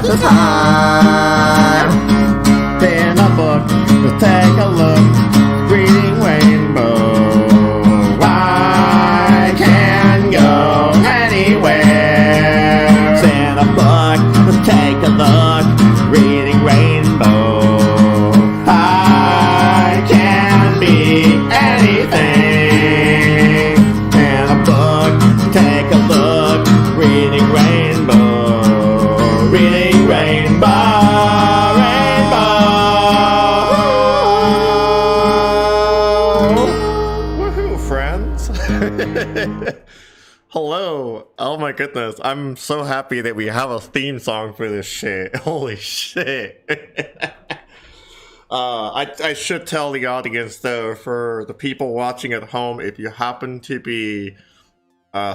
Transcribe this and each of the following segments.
the time. In a book, let's take a look. Reading Rainbow. I can go anywhere. In a book, let's take a look. Reading Rainbow. I can be anything. In a book, take a look. Reading Rainbow. Reading Rainbow. Hello. Oh my goodness. I'm so happy that we have a theme song for this shit. Holy shit. I should tell the audience though, for the people watching at home, if you happen to be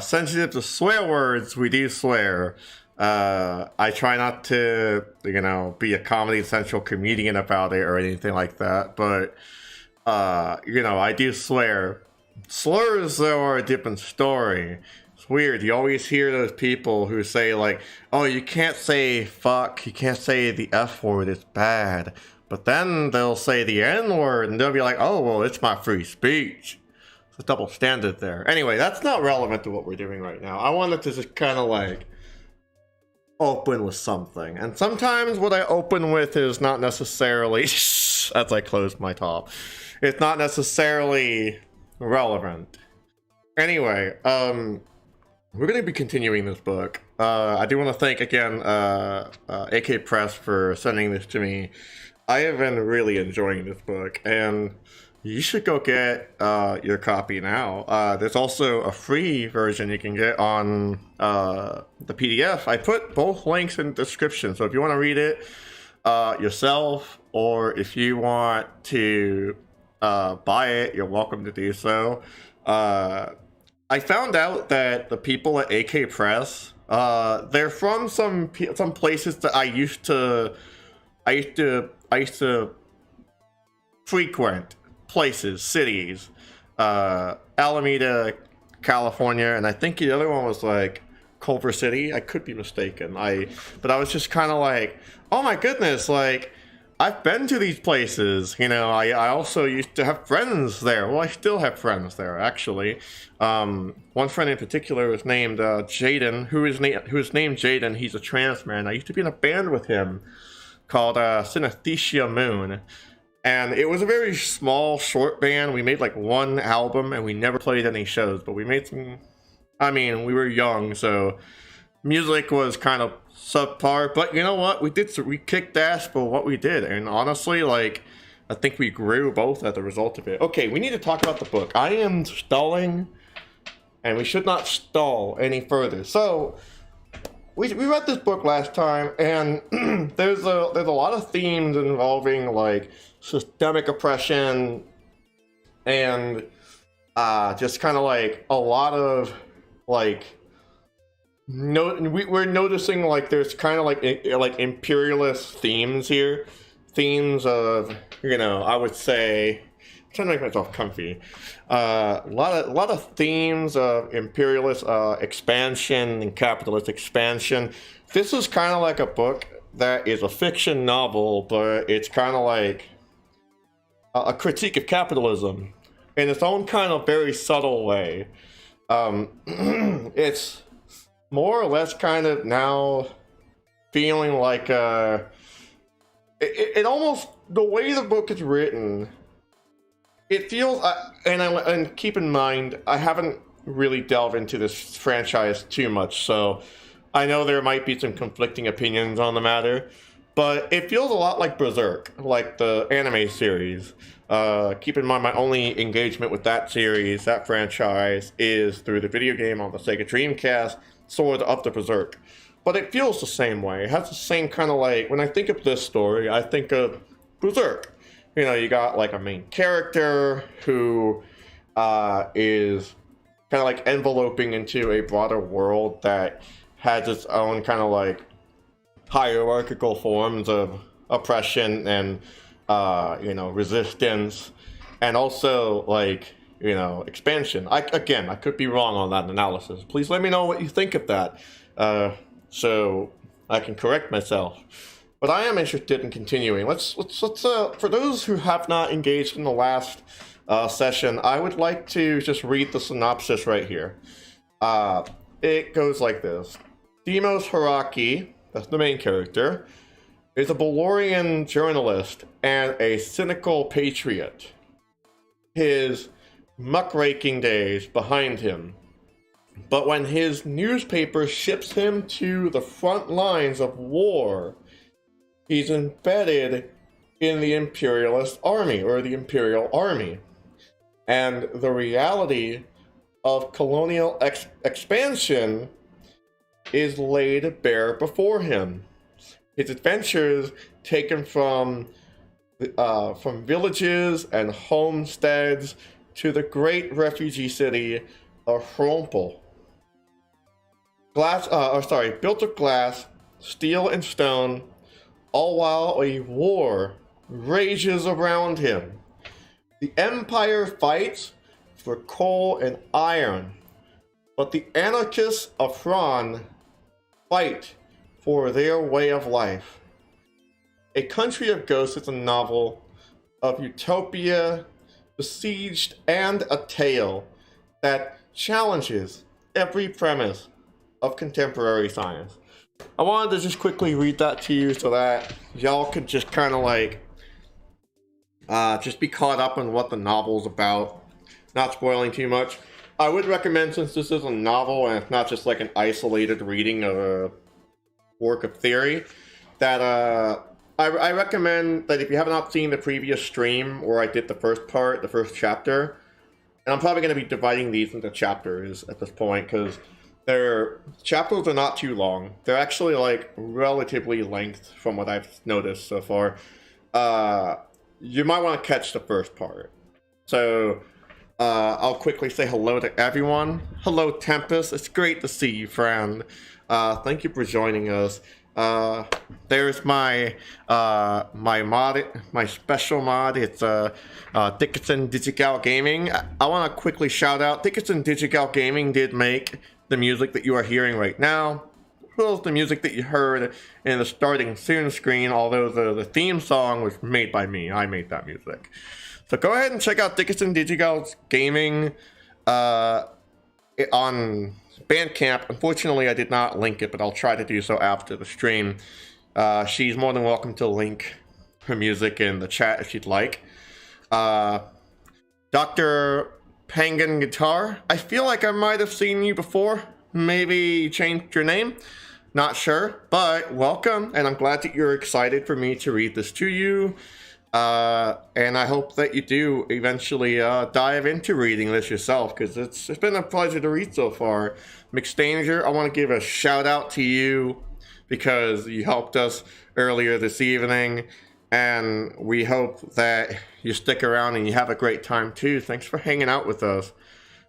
sensitive to swear words, we do swear. I try not to, be a Comedy Central comedian about it or anything like that, but I do swear. Slurs, though, are a different story. It's weird. You always hear those people who say, like, oh, you can't say fuck, you can't say the F word, it's bad. But then they'll say the N word, and they'll be like, oh, well, it's my free speech. It's a double standard there. Anyway, that's not relevant to what we're doing right now. I wanted to just kind of, like, open with something. And sometimes what I open with is not necessarily, as I close my top, it's not necessarily relevant. Anyway, we're going to be continuing this book. I do want to thank again AK Press for sending this to me. I have been really enjoying this book, and you should go get your copy now. There's also a free version you can get on the PDF. I put both links in the description, so if you want to read it yourself, or if you want to buy it, you're welcome to do so. I found out that the people at AK Press, they're from some places that I used to frequent places, cities. Alameda, California, and I think the other one was like Culver City. I could be mistaken. But I was just kind of like, oh my goodness, like, I've been to these places, I also used to have friends there. Well, I still have friends there, actually. One friend in particular was named Jaden, who is named Jaden. He's a trans man. I used to be in a band with him called Synesthesia Moon. And it was a very small, short band. We made like one album, and we never played any shows. But we made some, we were young, so music was kind of subpar, but you know what? We kicked ass for what we did, and honestly, like, I think we grew both as a result of it. Okay, we need to talk about the book. I am stalling, and we should not stall any further. So, we read this book last time, and there's a lot of themes involving like systemic oppression, and just kind of like a lot of like. We're noticing like there's kind of like imperialist themes here, themes of I would say, I'm trying to make myself comfy. A lot of themes of imperialist expansion and capitalist expansion. This is kind of like a book that is a fiction novel, but it's kind of like a critique of capitalism in its own kind of very subtle way. It's more or less kind of now feeling like it almost, the way the book is written, it feels and keep in mind, I haven't really delved into this franchise too much, so I know there might be some conflicting opinions on the matter, but it feels a lot like Berserk, like the anime series. Keep in mind, my only engagement with that series, that franchise, is through the video game on the Sega Dreamcast, Sword of the Berserk. But it feels the same way. It has the same kind of like, when I think of this story, I think of Berserk. You got like a main character who is kind of like enveloping into a broader world that has its own kind of like hierarchical forms of oppression and resistance, and also like expansion. I could be wrong on that analysis. Please let me know what you think of that. So I can correct myself. But I am interested in continuing. Let's for those who have not engaged in the last session, I would like to just read the synopsis right here. It goes like this. Demos Haraki, that's the main character, is a Bolorian journalist and a cynical patriot. His muckraking days behind him. But when his newspaper ships him to the front lines of war, he's embedded in the imperialist army, or the imperial army. And the reality of colonial expansion is laid bare before him. His adventures taken from villages and homesteads to the great refugee city of Hrompel. Built of glass, steel and stone, all while a war rages around him. The Empire fights for coal and iron, but the anarchists of Hran fight for their way of life. A Country of Ghosts is a novel of utopia, besieged, and a tale that challenges every premise of contemporary science. I wanted to just quickly read that to you so that y'all could just kind of like just be caught up on what the novel's about, not spoiling too much. I would recommend, since this is a novel and it's not just like an isolated reading of a work of theory, that I recommend that if you have not seen the previous stream where I did the first part, the first chapter, and I'm probably going to be dividing these into chapters at this point because their chapters are not too long. They're actually like relatively length from what I've noticed so far. You might want to catch the first part. So I'll quickly say hello to everyone. Hello, Tempest. It's great to see you, friend. Thank you for joining us. There's my my special mod. It's Dickinson Digigal Gaming. I want to quickly shout out Dickinson Digigal Gaming did make the music that you are hearing right now. Well, the music that you heard in the starting soon screen, although the theme song was made by me. I made that music. So go ahead and check out Dickinson Digital Gaming on Bandcamp. Unfortunately, I did not link it, but I'll try to do so after the stream. She's more than welcome to link her music in the chat if she'd like. Dr. Pangan Guitar, I feel like I might have seen you before. Maybe you changed your name. Not sure, but welcome, and I'm glad that you're excited for me to read this to you. And I hope that you do eventually dive into reading this yourself, because it's been a pleasure to read so far. McStanger, I want to give a shout out to you because you helped us earlier this evening, and we hope that you stick around and you have a great time too. Thanks for hanging out with us.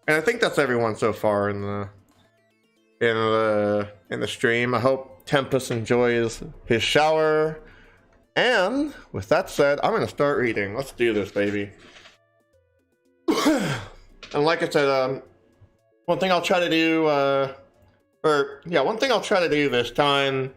And I think that's everyone so far in the stream. I hope Tempest enjoys his shower. And with that said, I'm gonna start reading. Let's do this, baby. And like I said, one thing I'll try to do, one thing I'll try to do this time,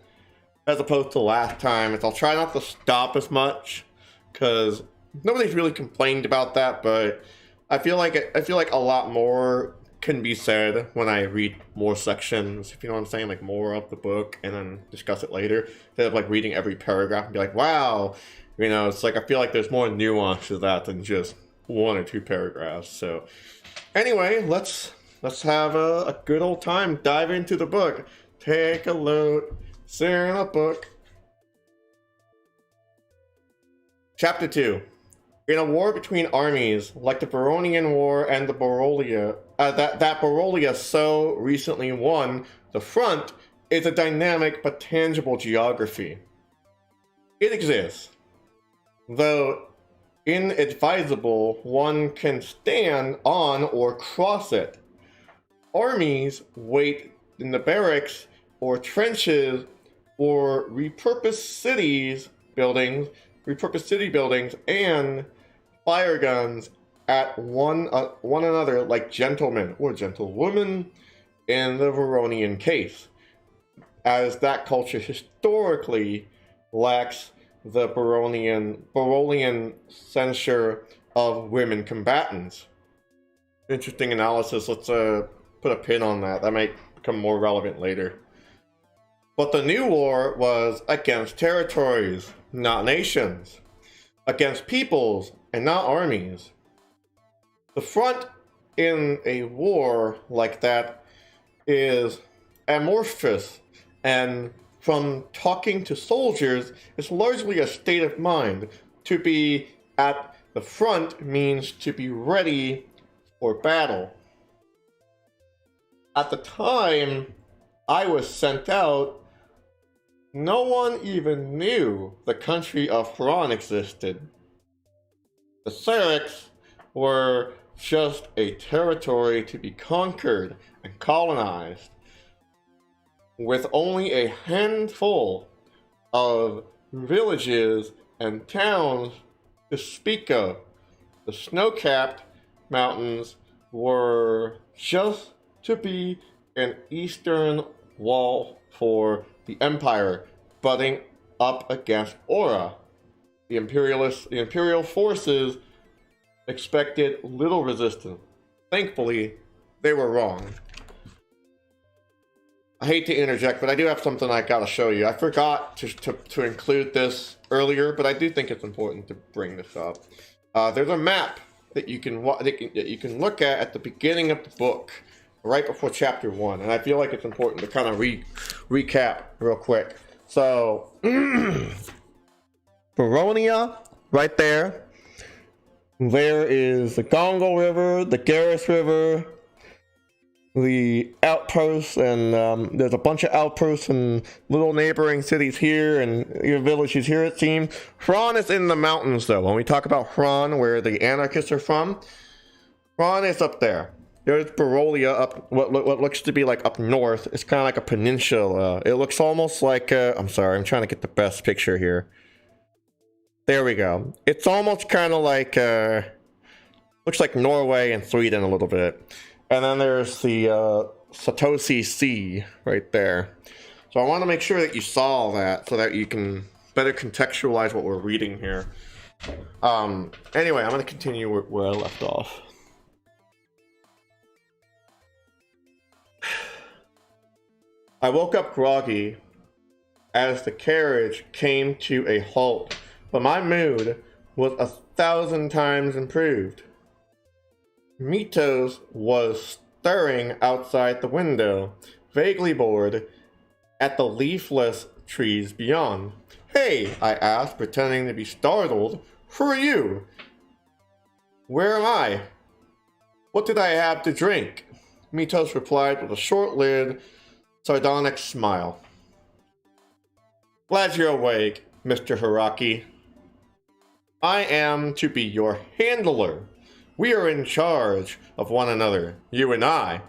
as opposed to last time, is I'll try not to stop as much, because nobody's really complained about that. But I feel like a lot more can be said when I read more sections, if you know what I'm saying, like more of the book, and then discuss it later, instead of like reading every paragraph and be like, wow, you know, it's like I feel like there's more nuance to that than just one or two paragraphs. So anyway, let's have a good old time, dive into the book, take a look, sit in a book. Chapter 2. In a war between armies, like the Baronian War and the Barolia, that Barolia so recently won, the front is a dynamic but tangible geography. It exists, though inadvisable one can stand on or cross it. Armies wait in the barracks or trenches or repurposed city buildings and fire guns at one another like gentlemen or gentlewomen in the Veronian case. as that culture historically lacks the Barolian censure of women combatants. Interesting analysis. Let's put a pin on that. That might become more relevant later. But the new war was against territories, not nations. Against peoples and not armies. The front in a war like that is amorphous, and from talking to soldiers, it's largely a state of mind. To be at the front means to be ready for battle. At the time I was sent out, no one even knew the country of Huron existed. The Syrics were just a territory to be conquered and colonized, with only a handful of villages and towns to speak of. The snow-capped mountains were just to be an eastern wall for the Empire, butting up against Aura. The imperial forces expected little resistance. Thankfully, they were wrong. I hate to interject, but I do have something I gotta show you. I forgot to include this earlier, but I do think it's important to bring this up. There's a map that you can look at the beginning of the book, right before chapter 1, and I feel like it's important to kind of recap real quick. So, Baronia, right there. There is the Congo River, the Garrus River, the outposts, and there's a bunch of outposts and little neighboring cities here and your villages here, it seems. Huron is in the mountains, though. When we talk about Huron, where the anarchists are from, Huron is up there. There's Barolia up, what looks to be like up north. It's kind of like a peninsula. It looks almost like, I'm sorry, I'm trying to get the best picture here. There we go. It's almost kind of like, looks like Norway and Sweden a little bit. And then there's the Satoshi Sea right there. So I want to make sure that you saw that so that you can better contextualize what we're reading here. Anyway, I'm going to continue where I left off. I woke up groggy as the carriage came to a halt, but my mood was 1,000 times improved. Mitos was staring outside the window, vaguely bored, at the leafless trees beyond. "Hey," I asked, pretending to be startled. "Who are you? Where am I? What did I have to drink?" Mitos replied with a short-lived, sardonic smile. "Glad you're awake, Mr. Hiraki. I am to be your handler. We are in charge of one another, you and I.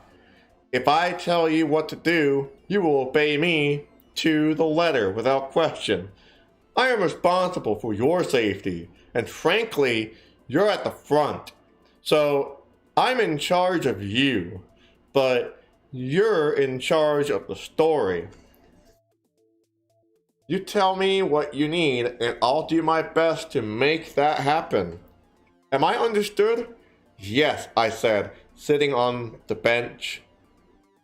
If I tell you what to do, you will obey me to the letter without question. I am responsible for your safety, and frankly, you're at the front. So I'm in charge of you, but you're in charge of the story. You tell me what you need, and I'll do my best to make that happen. Am I understood?" "Yes," I said, sitting on the bench.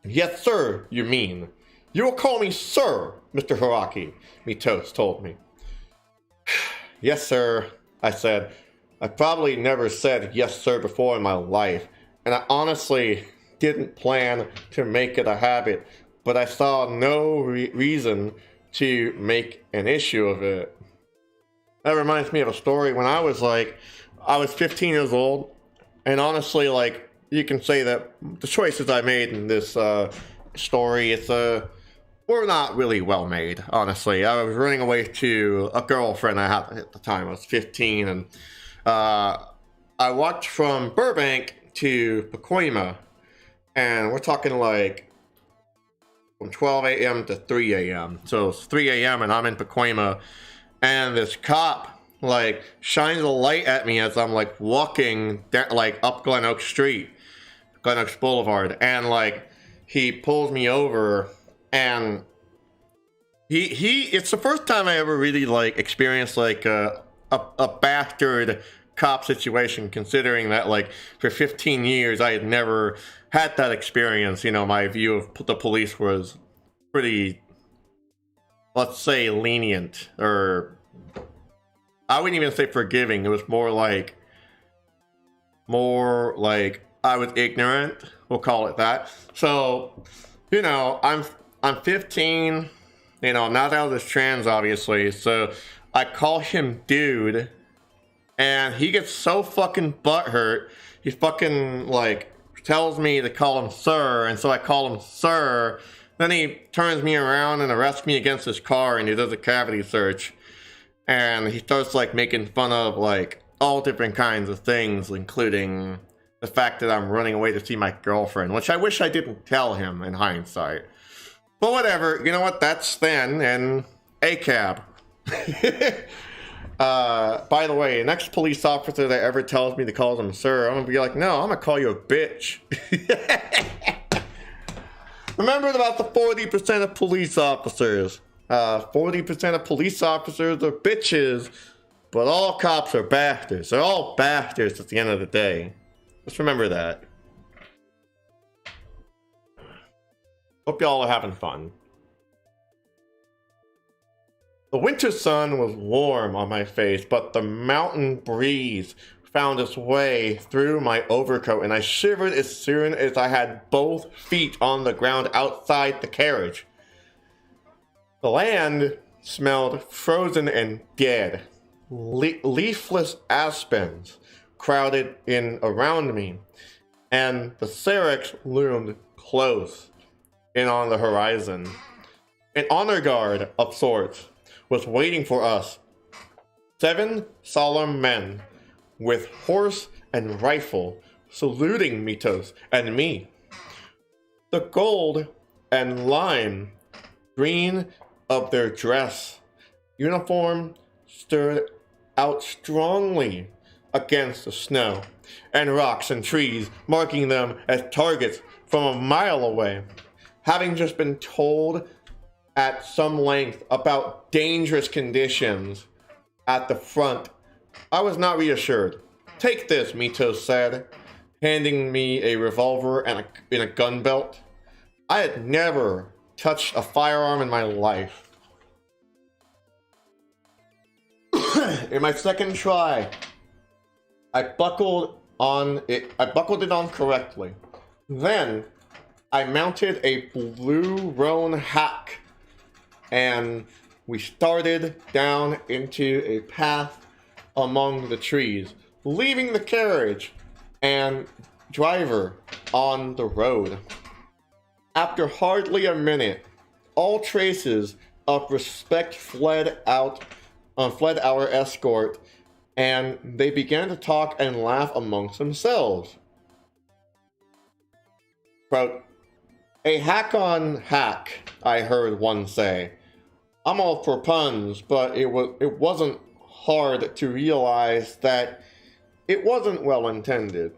"Yes, sir, you mean. You will call me sir, Mr. Hiraki," Mitos told me. "Yes, sir," I said. I probably never said yes, sir before in my life, and I honestly didn't plan to make it a habit, but I saw no reason to make an issue of it. That reminds me of a story when I was 15 years old. And honestly, you can say that the choices I made in this story, were not really well made, honestly. I was running away to a girlfriend I had at the time. I was 15, and I walked from Burbank to Pacoima, and we're talking from 12 a.m. to 3 a.m. So it's 3 a.m. and I'm in Pacoima, and this cop shines a light at me as I'm walking down, up Glen Oaks Street, Glen Oaks Boulevard, and he pulls me over, and It's the first time I ever really like experienced like a bastard cop situation, considering that like for 15 years I had never had that experience. You know, my view of the police was pretty, let's say, lenient, or I wouldn't even say forgiving. It was more like I was ignorant, we'll call it that. So, you know, I'm 15, you know, not out of this trans, obviously. So I call him dude, and he gets so fucking butthurt. He fucking like tells me to call him sir, and so I call him sir. Then he turns me around and arrests me against his car, and he does a cavity search. And he starts like making fun of like all different kinds of things, including the fact that I'm running away to see my girlfriend, which I wish I didn't tell him in hindsight. But whatever, you know what, that's then, and a cab. By the way, next police officer that ever tells me to call him sir, I'm gonna be like, no, I'm gonna call you a bitch. Remember about the 40% of police officers. 40% of police officers are bitches, but all cops are bastards. They're all bastards at the end of the day. Just remember that. Hope y'all are having fun. The winter sun was warm on my face, but the mountain breeze found its way through my overcoat, and I shivered as soon as I had both feet on the ground outside the carriage. The land smelled frozen and dead. Leafless aspens crowded in around me, and the Syrinx loomed close in on the horizon. An honor guard of sorts was waiting for us. 7 solemn men with horse and rifle saluting Mitos and me. The gold and lime green of their dress uniform stood out strongly against the snow and rocks and trees, marking them as targets from a mile away. Having just been told at some length about dangerous conditions at the front, I was not reassured. "Take this," Mitos said, handing me a revolver and a gun belt. I had never touched a firearm in my life. In my second try, I buckled it on correctly. Then I mounted a blue roan hack, and we started down into a path among the trees, leaving the carriage and driver on the road. After hardly a minute, all traces of respect fled our escort, and they began to talk and laugh amongst themselves. Quote, "A hack on hack," I heard one say. I'm all for puns, but it wasn't hard to realize that it wasn't well-intentioned.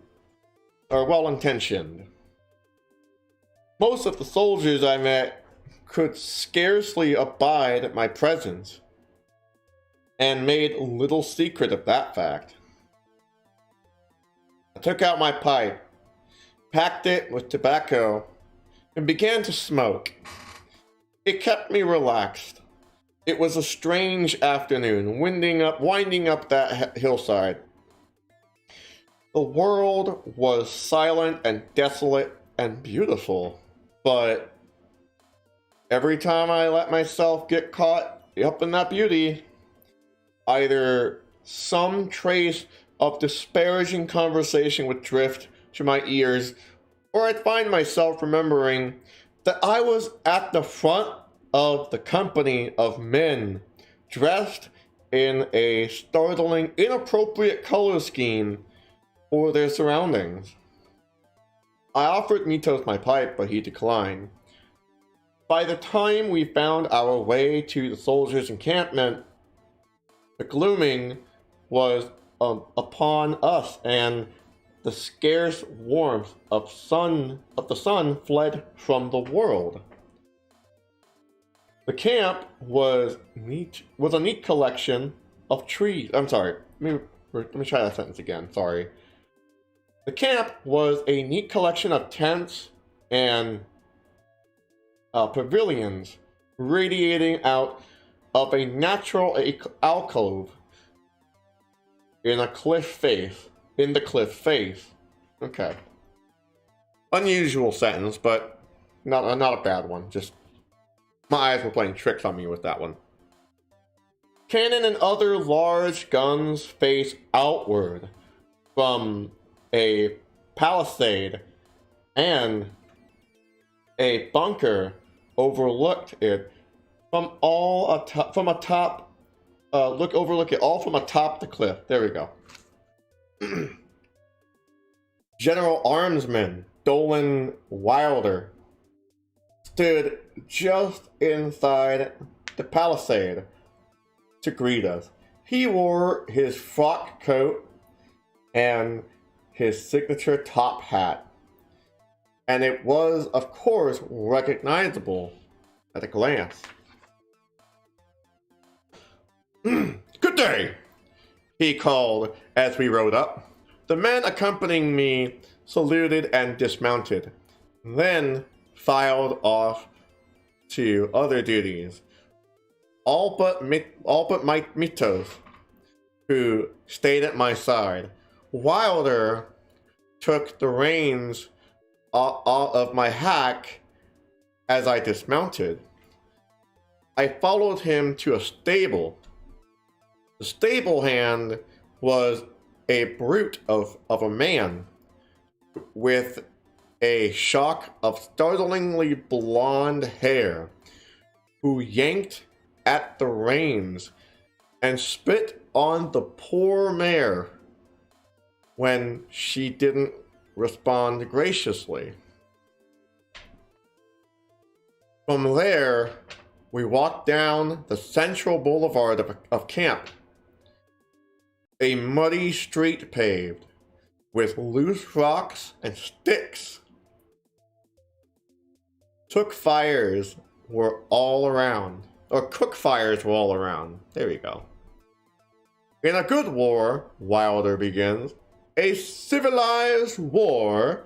Most of the soldiers I met could scarcely abide my presence, and made little secret of that fact. I took out my pipe, packed it with tobacco, and began to smoke. It kept me relaxed. It was a strange afternoon, winding up that hillside. The world was silent and desolate and beautiful, but every time I let myself get caught up in that beauty, either some trace of disparaging conversation would drift to my ears, or I'd find myself remembering that I was at the front of the company of men dressed in a startling, inappropriate color scheme for their surroundings. I offered Mitos my pipe, but he declined. By the time we found our way to the soldiers' encampment, the gloaming was upon us, and the scarce warmth of the sun fled from the world. The camp was a neat collection of trees. I'm sorry. Let me try that sentence again. Sorry. The camp was a neat collection of tents and pavilions radiating out of a natural alcove in the cliff face. Okay. Unusual sentence, but not a bad one. Just my eyes were playing tricks on me with that one. Cannon and other large guns face outward from a palisade, and a bunker overlooked it from atop the cliff. There we go. General Armsman Dolan Wilder stood just inside the palisade to greet us. He wore his frock coat and his signature top hat, and it was, of course, recognizable at a glance. "Good day," he called as we rode up. The men accompanying me saluted and dismounted, then filed off to other duties. All but Mike Mitos, who stayed at my side. Wilder took the reins of my hack as I dismounted. I followed him to a stable. The stable hand was a brute of a man with a shock of startlingly blonde hair, who yanked at the reins and spit on the poor mare when she didn't respond graciously. From there, we walked down the central boulevard of camp, a muddy street paved with loose rocks and sticks. Cook fires were all around. There we go. In a good war, Wilder begins, a civilized war,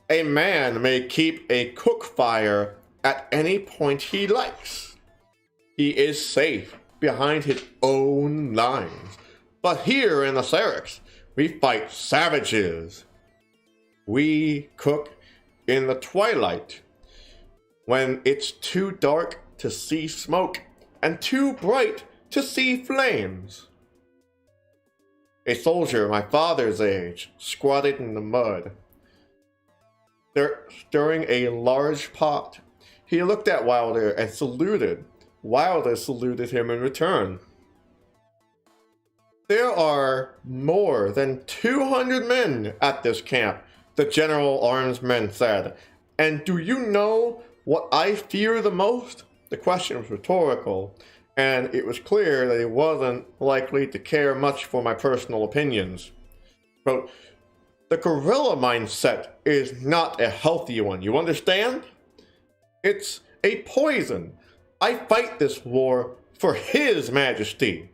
a man may keep a cook fire at any point he likes. He is safe behind his own lines. But here in the Syrinx, we fight savages. We cook in the twilight, when it's too dark to see smoke and too bright to see flames. A soldier my father's age squatted in the mud, stirring a large pot. He looked at Wilder and saluted. Wilder saluted him in return. There are more than 200 men at this camp, the General Armsman said. And do you know what I fear the most? The question was rhetorical, and it was clear that he wasn't likely to care much for my personal opinions. Quote, the guerrilla mindset is not a healthy one, you understand? It's a poison. I fight this war for His Majesty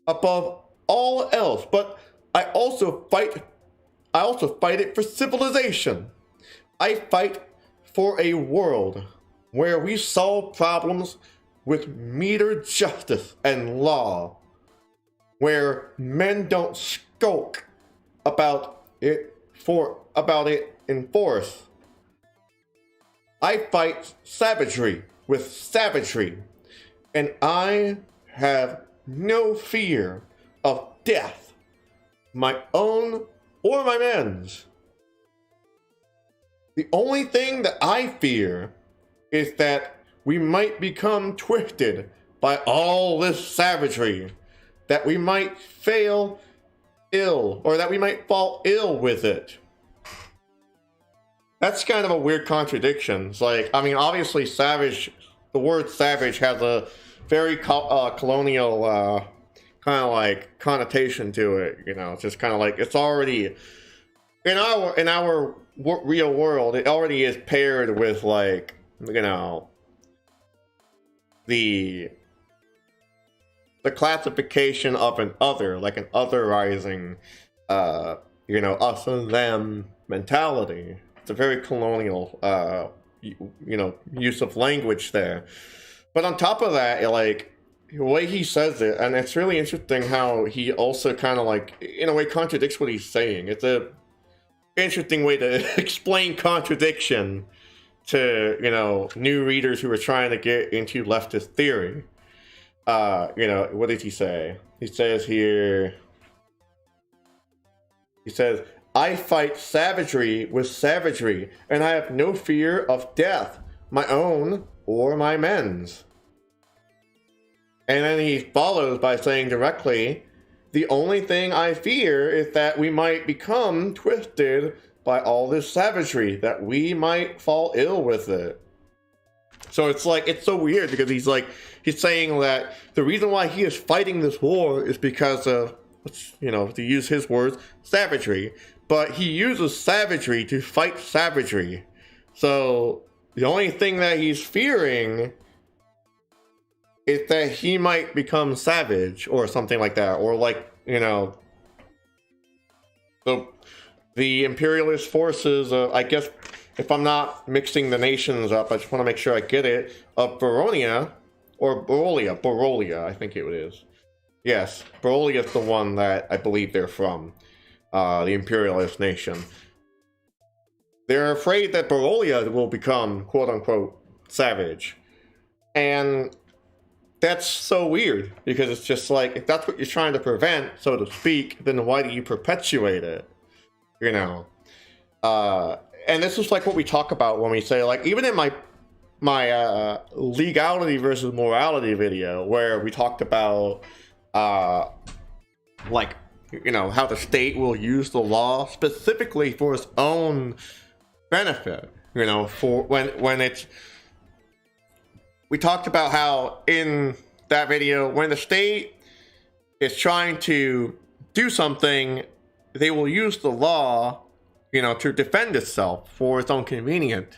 above all else, but I also fight it for civilization. I fight for a world where we solve problems with metered justice and law, where men don't skulk about it in force. I fight savagery with savagery, and I have no fear of death, my own or my men's. The only thing that I fear is that we might become twisted by all this savagery, that we might fail ill, or that we might fall ill with it. That's kind of a weird contradiction. It's like, I mean, obviously the word savage has a very colonial kind of like connotation to it, you know. It's just kind of like, it's already in our real world, it already is paired with, like, you know, the classification of an other, like an otherizing, us and them mentality. It's a very colonial, use of language there. But on top of that, like, the way he says it, and it's really interesting how he also kind of, like, in a way contradicts what he's saying. It's a interesting way to explain contradiction to, new readers who are trying to get into leftist theory. What did he say? He says here, I fight savagery with savagery, and I have no fear of death, my own or my men's. And then he follows by saying directly, the only thing I fear is that we might become twisted by all this savagery, that we might fall ill with it. So it's like, it's so weird because he's saying that the reason why he is fighting this war is because of, to use his words, savagery. But he uses savagery to fight savagery. So the only thing that he's fearing is that he might become savage or something like that. Or the imperialist forces, I guess, if I'm not mixing the nations up, I just want to make sure I get it, of Baronia, or Barolia, I think it is. Yes, Barolia is the one that I believe they're from, the imperialist nation. They're afraid that Barolia will become, quote-unquote, savage. And that's so weird, because it's just like, if that's what you're trying to prevent, so to speak, then why do you perpetuate it? And this is like what we talk about when we say, like, even in my legality versus morality video, where we talked about, how the state will use the law specifically for its own benefit, for when it's, we talked about how in that video, when the state is trying to do something, they will use the law, to defend itself for its own convenience.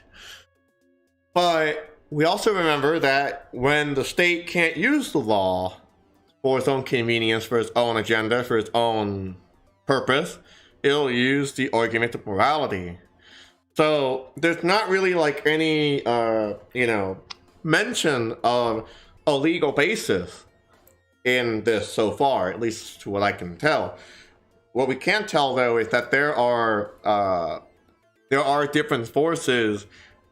But we also remember that when the state can't use the law for its own convenience, for its own agenda, for its own purpose, it'll use the argument of morality. So there's not really like any, mention of a legal basis in this so far, at least to what I can tell. What we can tell, though, is that there are different forces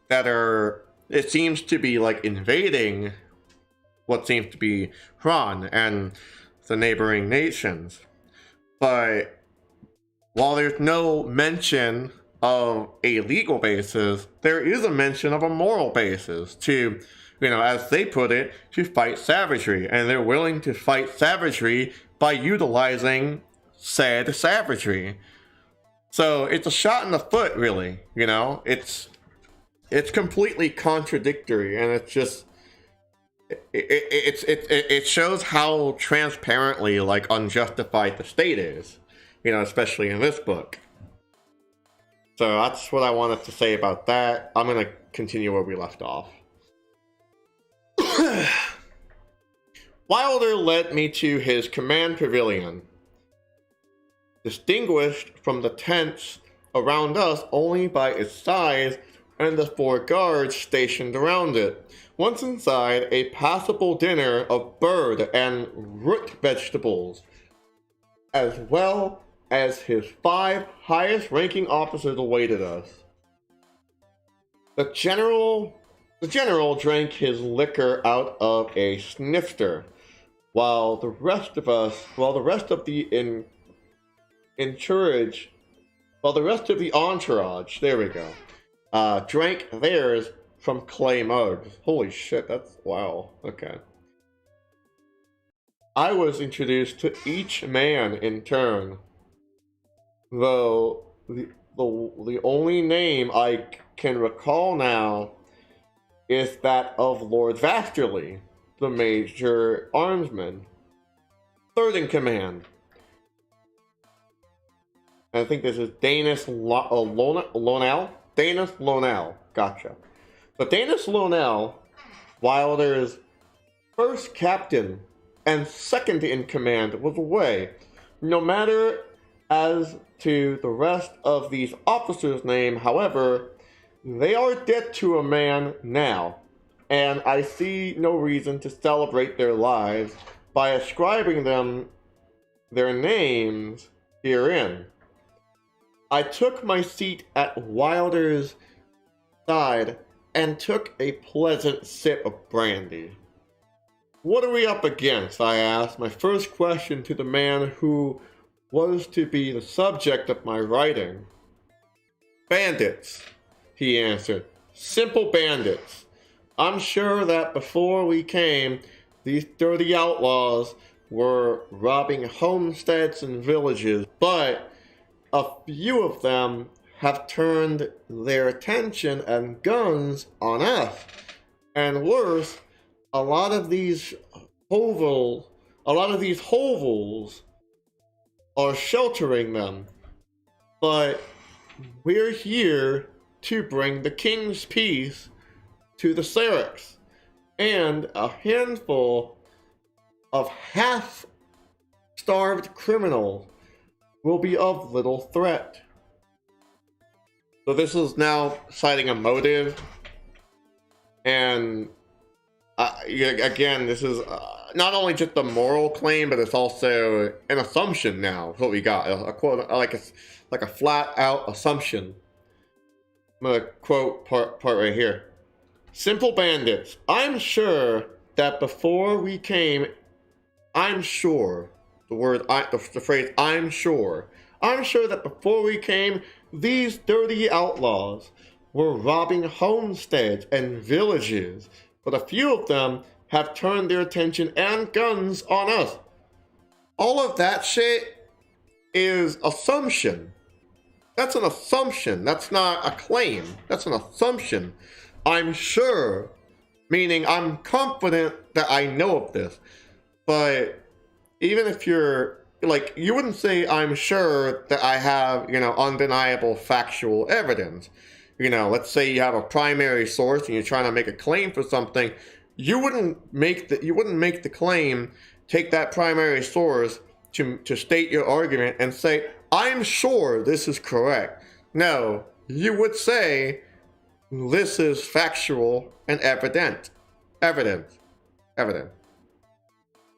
that are, it seems to be like invading what seems to be Han and the neighboring nations. But while there's no mention of a legal basis, there is a mention of a moral basis to, as they put it, to fight savagery. And they're willing to fight savagery by utilizing said savagery. So it's a shot in the foot, really. It's completely contradictory, and it's just it shows how transparently like unjustified the state is, especially in this book. So that's what I wanted to say about that. I'm gonna continue where we left off. Wilder led me to his command pavilion, distinguished from the tents around us only by its size and the 4 guards stationed around it. Once inside, a passable dinner of bird and root vegetables, as well as his 5 highest-ranking officers awaited us. The general drank his liquor out of a snifter, while the rest of the entourage, there we go, drank theirs from clay mugs. Holy shit, that's, wow, okay. I was introduced to each man in turn, though the only name I can recall now is that of Lord Vasterly, the major armsman, third in command. I think this is Danis Lonel? Danis Lonel, gotcha. But Danis Lonel, Wilder's first captain and second in command was away. No matter as to the rest of these officers' name, however, they are dead to a man now, and I see no reason to celebrate their lives by ascribing them their names herein. I took my seat at Wilder's side and took a pleasant sip of brandy. What are we up against? I asked, my first question to the man who was to be the subject of my writing. Bandits, he answered. Simple bandits. I'm sure that before we came, these dirty outlaws were robbing homesteads and villages, but a few of them have turned their attention and guns on us. And worse, a lot of these hovels are sheltering them. But we're here to bring the king's peace to the Syrinx, and a handful of half-starved criminals will be of little threat. So this is now citing a motive, and again, this is not only just a moral claim, but it's also an assumption now. What we got, a quote, like a flat-out assumption. I'm gonna quote part right here. Simple bandits. I'm sure that before we came, I'm sure, the phrase I'm sure that before we came, these dirty outlaws were robbing homesteads and villages, but a few of them have turned their attention and guns on us. All of that shit is assumption. That's an assumption. That's not a claim. That's an assumption. I'm sure, meaning I'm confident that I know of this. But even if you're, like, you wouldn't say I'm sure that I have, undeniable factual evidence. Let's say you have a primary source and you're trying to make a claim for something. You wouldn't make the claim, take that primary source to state your argument and say, I'm sure this is correct. No, you would say, this is factual and evident. Evidence.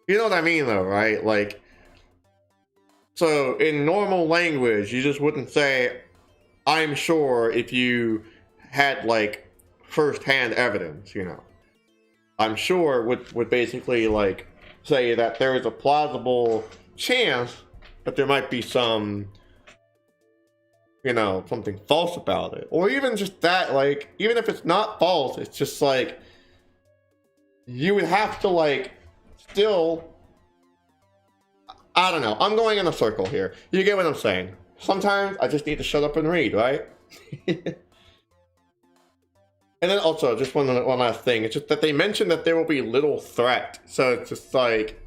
You know what I mean, though, right? Like, so in normal language, you just wouldn't say, I'm sure, if you had, like, first-hand evidence, I'm sure would basically, like, say that there is a plausible chance that there might be some, something false about it. Or even just that, like, even if it's not false, it's just like, you would have to, like, still, I don't know. I'm going in a circle here. You get what I'm saying. Sometimes I just need to shut up and read, right? And then also, just one last thing. It's just that they mentioned that there will be little threat. So it's just like,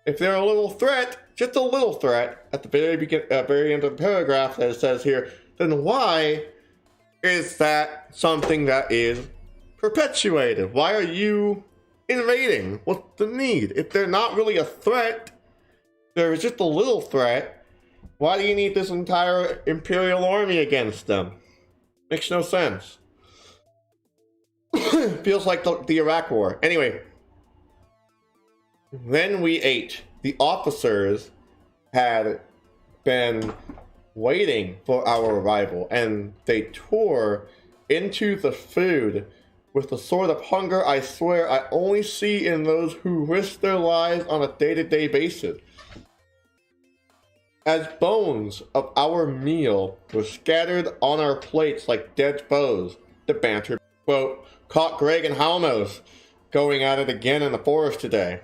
if they're a little threat, just a little threat, at the very end of the paragraph that it says here, then why is that something that is perpetuated? Why are you invading? What's the need? If they're not really a threat, they're just a little threat, why do you need this entire Imperial army against them? Makes no sense. Feels like the Iraq War. Anyway, then we ate. The officers had been waiting for our arrival, and they tore into the food with the sort of hunger I swear I only see in those who risk their lives on a day-to-day basis. As bones of our meal were scattered on our plates like dead foes, the banter, quote, caught Greg and Halmos going at it again in the forest today.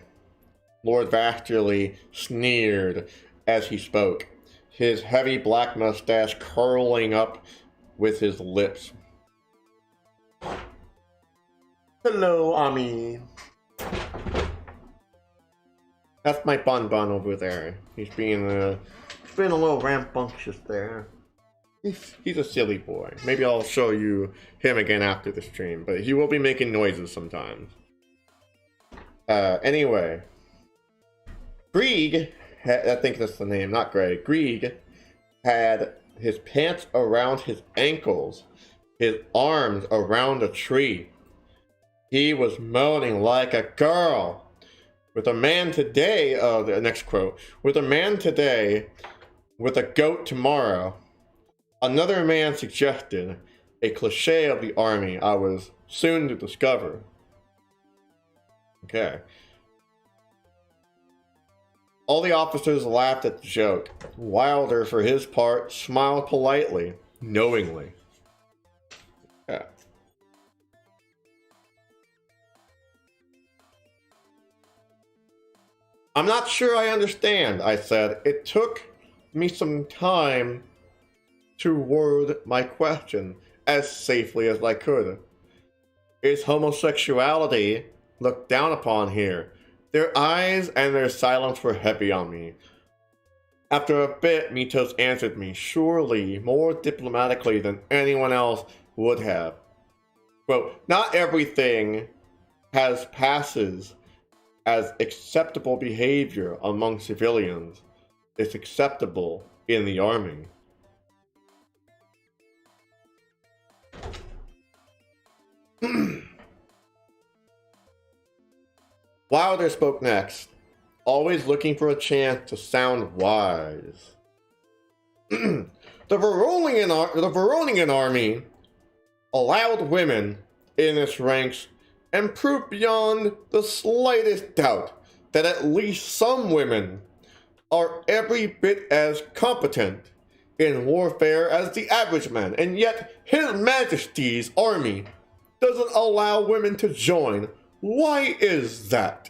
Lord Vasterly sneered as he spoke, his heavy black mustache curling up with his lips. Hello, Ami. That's my Bun over there. He's being a little rambunctious there. He's a silly boy. Maybe I'll show you him again after the stream, but he will be making noises sometimes. Anyway, Grieg, I think that's the name, not Grey. Grieg had his pants around his ankles, his arms around a tree. He was moaning like a girl. With a man today, the next quote, with a man today, with a goat tomorrow. Another man suggested, a cliche of the army I was soon to discover. Okay. All the officers laughed at the joke. Wilder, for his part, smiled politely, knowingly. Yeah. I'm not sure I understand, I said. It took me some time to word my question as safely as I could. Is homosexuality looked down upon here? Their eyes and their silence were heavy on me. After a bit, Mitos answered me, surely more diplomatically than anyone else would have. Quote, not everything has passes as acceptable behavior among civilians. It's acceptable in the army. Wilder spoke next, always looking for a chance to sound wise. The Veronian army allowed women in its ranks and proved beyond the slightest doubt that at least some women are every bit as competent in warfare as the average man, and yet His Majesty's army doesn't allow women to join. Why is that?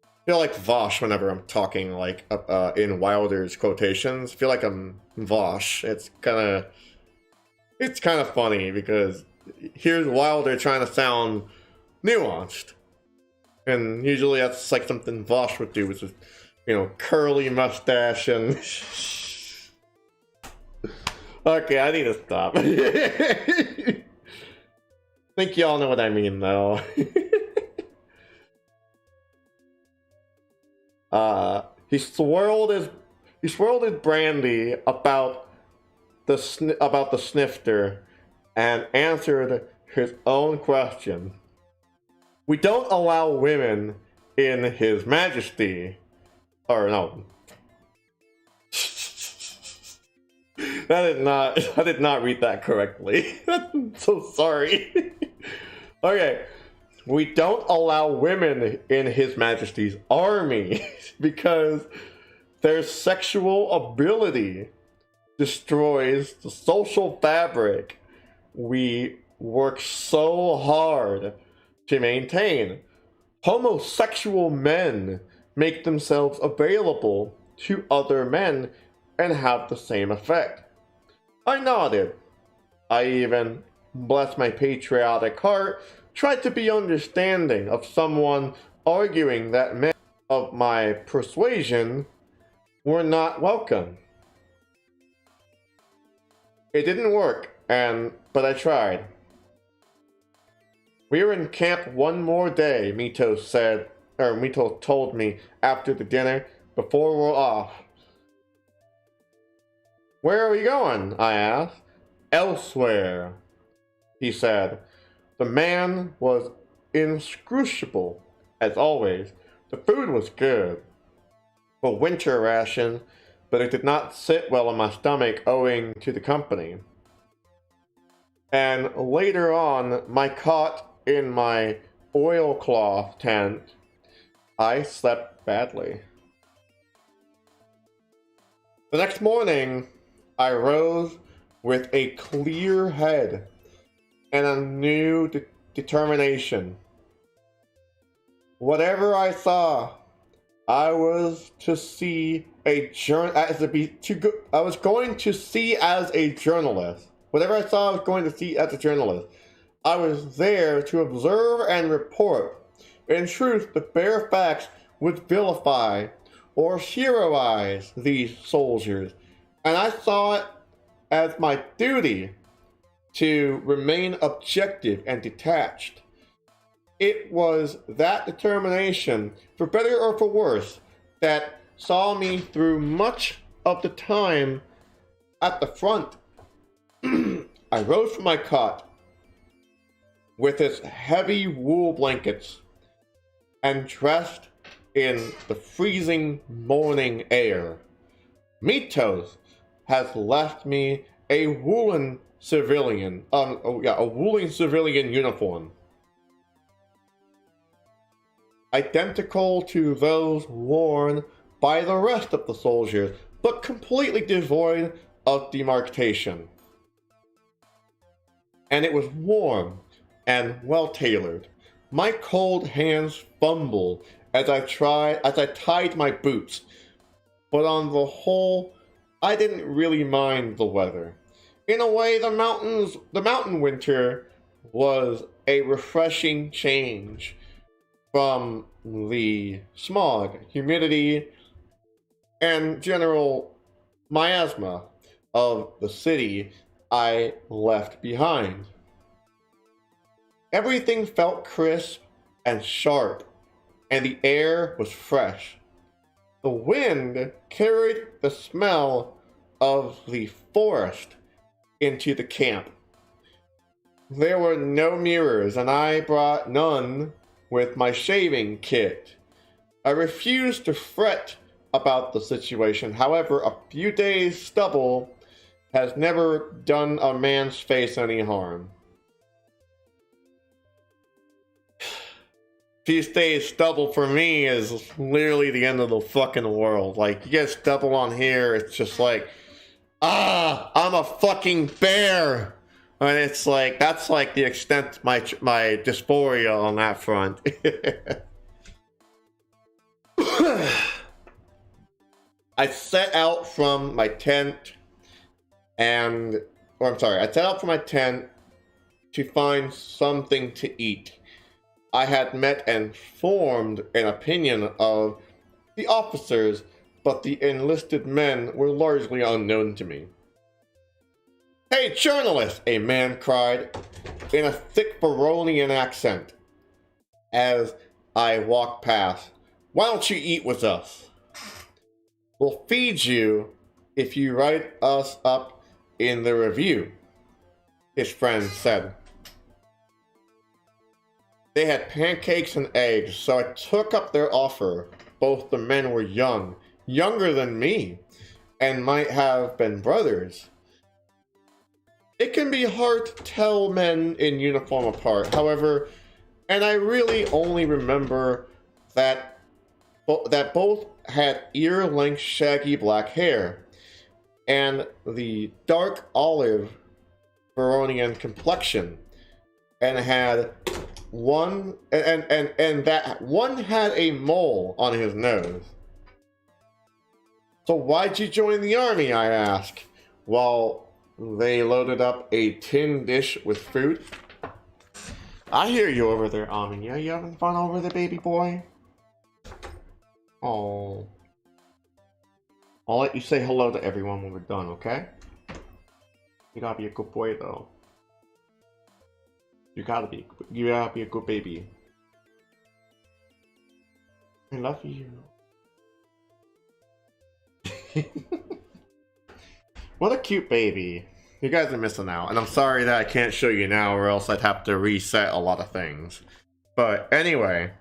I feel like Vosh whenever I'm talking like in Wilder's quotations. I feel like I'm Vosh. It's kind of funny because here's Wilder trying to sound nuanced, and usually that's like something Vosh would do, which is, you know, curly mustache and. Okay, I need to stop. I think y'all know what I mean, though. He swirled his brandy about the snifter and answered his own question. We don't allow women in His Majesty, or no. I did not read that correctly. I'm so sorry. Okay. We don't allow women in His Majesty's army because their sexual ability destroys the social fabric we work so hard to maintain. Homosexual men make themselves available to other men and have the same effect. I nodded. I even, bless my patriotic heart, tried to be understanding of someone arguing that men of my persuasion were not welcome. It didn't work, but I tried. We were in camp one more day, Mito told me after the dinner before we're off. Where are we going? I asked. Elsewhere, he said. The man was inscrutable, as always. The food was good. A winter ration, but it did not sit well in my stomach owing to the company. And later on, my cot in my oilcloth tent, I slept badly. The next morning, I rose with a clear head and a new determination. Whatever I saw, I was to see I was going to see as a journalist. Whatever I saw, I was going to see as a journalist. I was there to observe and report. In truth, the bare facts would vilify or heroize these soldiers, and I saw it as my duty to remain objective and detached. it was that determination, for better or for worse, that saw me through much of the time at the front. I rose from my cot with its heavy wool blankets and dressed in the freezing morning air. Mitos has left me a woolen civilian, a woolen civilian uniform, identical to those worn by the rest of the soldiers, but completely devoid of demarcation. And it was warm and well tailored. My cold hands fumbled as I tied my boots, but on the whole, I didn't really mind the weather. In a way, the mountain winter was a refreshing change from the smog, humidity, and general miasma of the city I left behind. Everything felt crisp and sharp, and the air was fresh. The wind carried the smell of the forest into the camp. There were no mirrors, and I brought none with my shaving kit. I refused to fret about the situation. However, a few days' stubble has never done a man's face any harm. Few days stubble for me is literally the end of the fucking world. Like, you get stubble on here, it's just like, I'm a fucking bear. And it's like, that's like the extent of my dysphoria on that front. I set out from my tent to find something to eat. I had met and formed an opinion of the officers, but the enlisted men were largely unknown to me. "Hey, journalist!" a man cried in a thick Baronian accent as I walked past. "Why don't you eat with us? We'll feed you if you write us up in the review," his friend said. They had pancakes and eggs, so I took up their offer. Both the men were young, younger than me, and might have been brothers. It can be hard to tell men in uniform apart, however, and I really only remember that both had ear-length shaggy black hair, and the dark olive Baronian complexion, and had one that one had a mole on his nose. "So why'd you join the army?" I asked, while they loaded up a tin dish with food. "I hear you over there, Amin. Yeah, you having fun over there, baby boy?" Oh, I'll let you say hello to everyone when we're done, okay? You gotta be a good boy, though. You gotta be a good baby. I love you. What a cute baby. You guys are missing out, and I'm sorry that I can't show you now, or else I'd have to reset a lot of things. But anyway,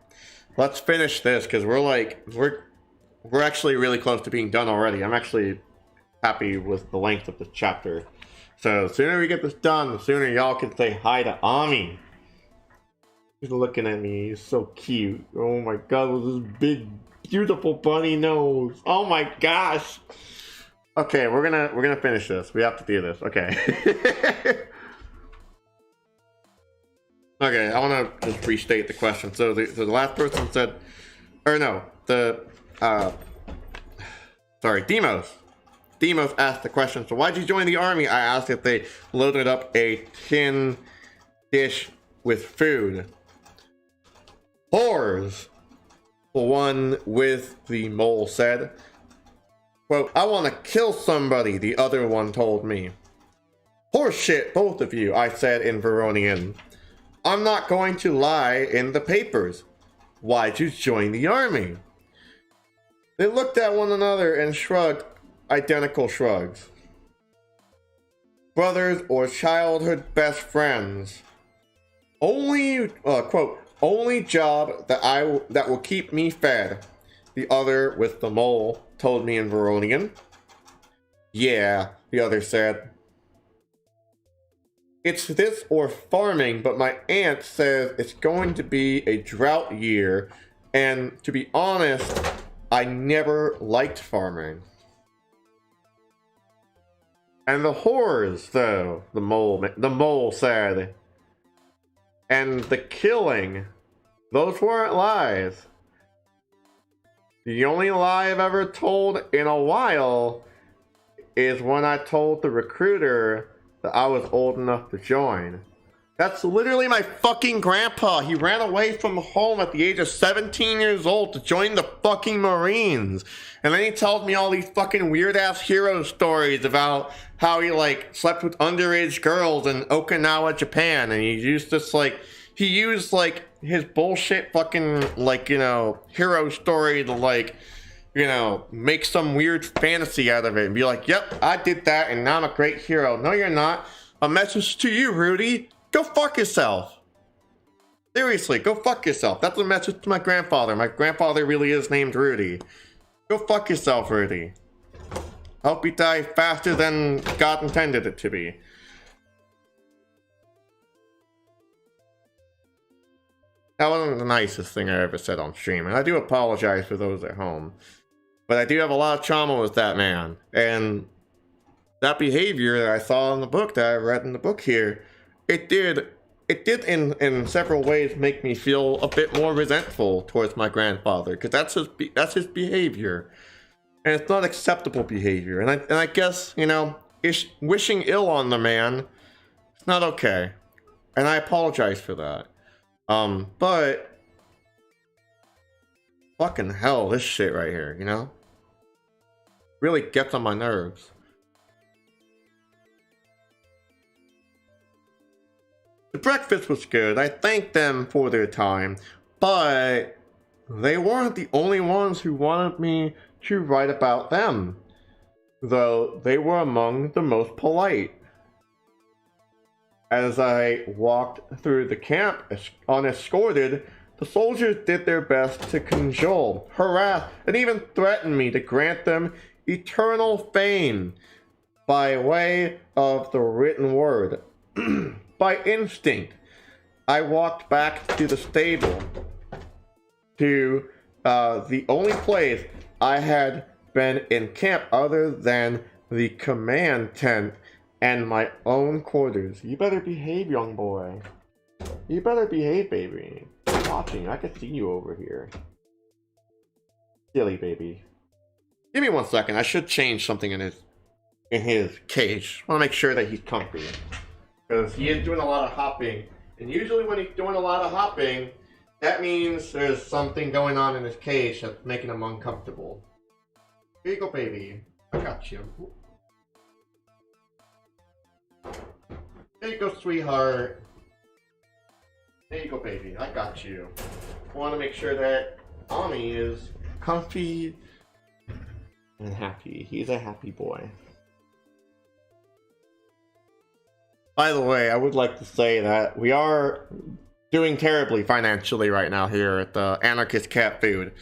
let's finish this, because we're actually really close to being done already. I'm actually happy with the length of this chapter. So the sooner we get this done, the sooner y'all can say hi to Ami. He's looking at me. He's so cute. Oh my god, with this big, beautiful bunny nose. Oh my gosh. Okay, we're gonna finish this. We have to do this. Okay. Okay, I want to just restate the question. So the last person said, or no, Demos. Demos asked the question, "So why'd you join the army?" I asked if they loaded up a tin dish with food. "Whores," the one with the mole said. Quote, "I want to kill somebody," the other one told me. "Horse shit, both of you," I said in Veronian. I'm not going to lie in the papers. Why'd you join the army? They looked at one another and shrugged identical shrugs. Brothers or childhood best friends. Only, quote, only job that will keep me fed. The other with the mole told me in Veronian. Yeah, the other said. It's this or farming, but my aunt says it's going to be a drought year, and to be honest, I never liked farming. And the whores, though, the mole said. And the killing, those weren't lies. The only lie I've ever told in a while is when I told the recruiter that I was old enough to join. That's literally my fucking grandpa. He ran away from home at the age of 17 years old to join the fucking Marines. And then he tells me all these fucking weird ass hero stories about how he like slept with underage girls in Okinawa, Japan. And he used this like, he used like his bullshit fucking like, you know, hero story to like, you know, make some weird fantasy out of it and be like, yep, I did that and now I'm a great hero. No, you're not. A message to you, Rudy. Go fuck yourself. Seriously, go fuck yourself. That's a message to my grandfather. My grandfather really is named Rudy. Go fuck yourself, Rudy. Hope you die faster than God intended it to be. That wasn't the nicest thing I ever said on stream, and I do apologize for those at home. But I do have a lot of trauma with that man. And that behavior that I saw in the book, that I read in the book here, it did in several ways make me feel a bit more resentful towards my grandfather, because that's his behavior, and it's not acceptable behavior. And I guess, you know, wishing ill on the man, it's not okay, and I apologize for that. But fucking hell, this shit right here, you know, really gets on my nerves. The breakfast was good. I thanked them for their time, but they weren't the only ones who wanted me to write about them, though they were among the most polite. As I walked through the camp unescorted, the soldiers did their best to cajole, harass, and even threaten me to grant them eternal fame by way of the written word. By instinct, I walked back to the stable, to the only place I had been in camp other than the command tent and my own quarters. You better behave, young boy. You better behave, baby. I'm watching. I can see you over here. Silly baby. Give me 1 second. I should change something in his cage. I want to make sure that he's comfy. Because he is doing a lot of hopping. And usually when he's doing a lot of hopping, that means there's something going on in his cage that's making him uncomfortable. Here you go, baby. I got you. There you go, sweetheart. There you go, baby. I got you. I want to make sure that Ani is comfy and happy. He's a happy boy. By the way, I would like to say that we are doing terribly financially right now here at the Anarchist Cat Food.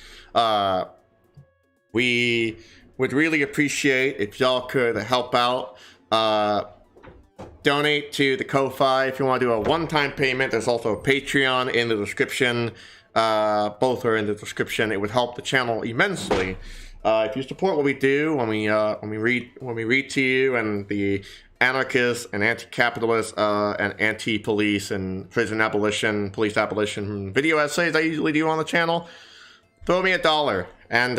We would really appreciate if y'all could help out. Donate to the Ko-Fi if you want to do a one-time payment. There's also a Patreon in the description. Both are in the description. It would help the channel immensely. If you support what we do, when we read to you, and the anarchists and anti-capitalists and anti-police and prison abolition, police abolition video essays I usually do on the channel, throw me $1. And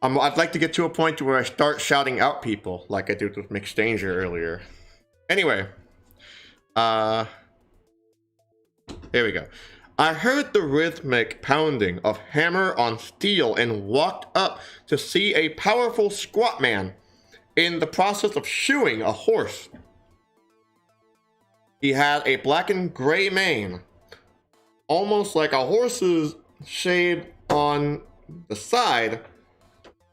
I'd like to get to a point where I start shouting out people like I did with McStanger earlier. Anyway, here we go. I heard the rhythmic pounding of hammer on steel and walked up to see a powerful squat man in the process of shoeing a horse. He had a black and gray mane, almost like a horse's shade on the side,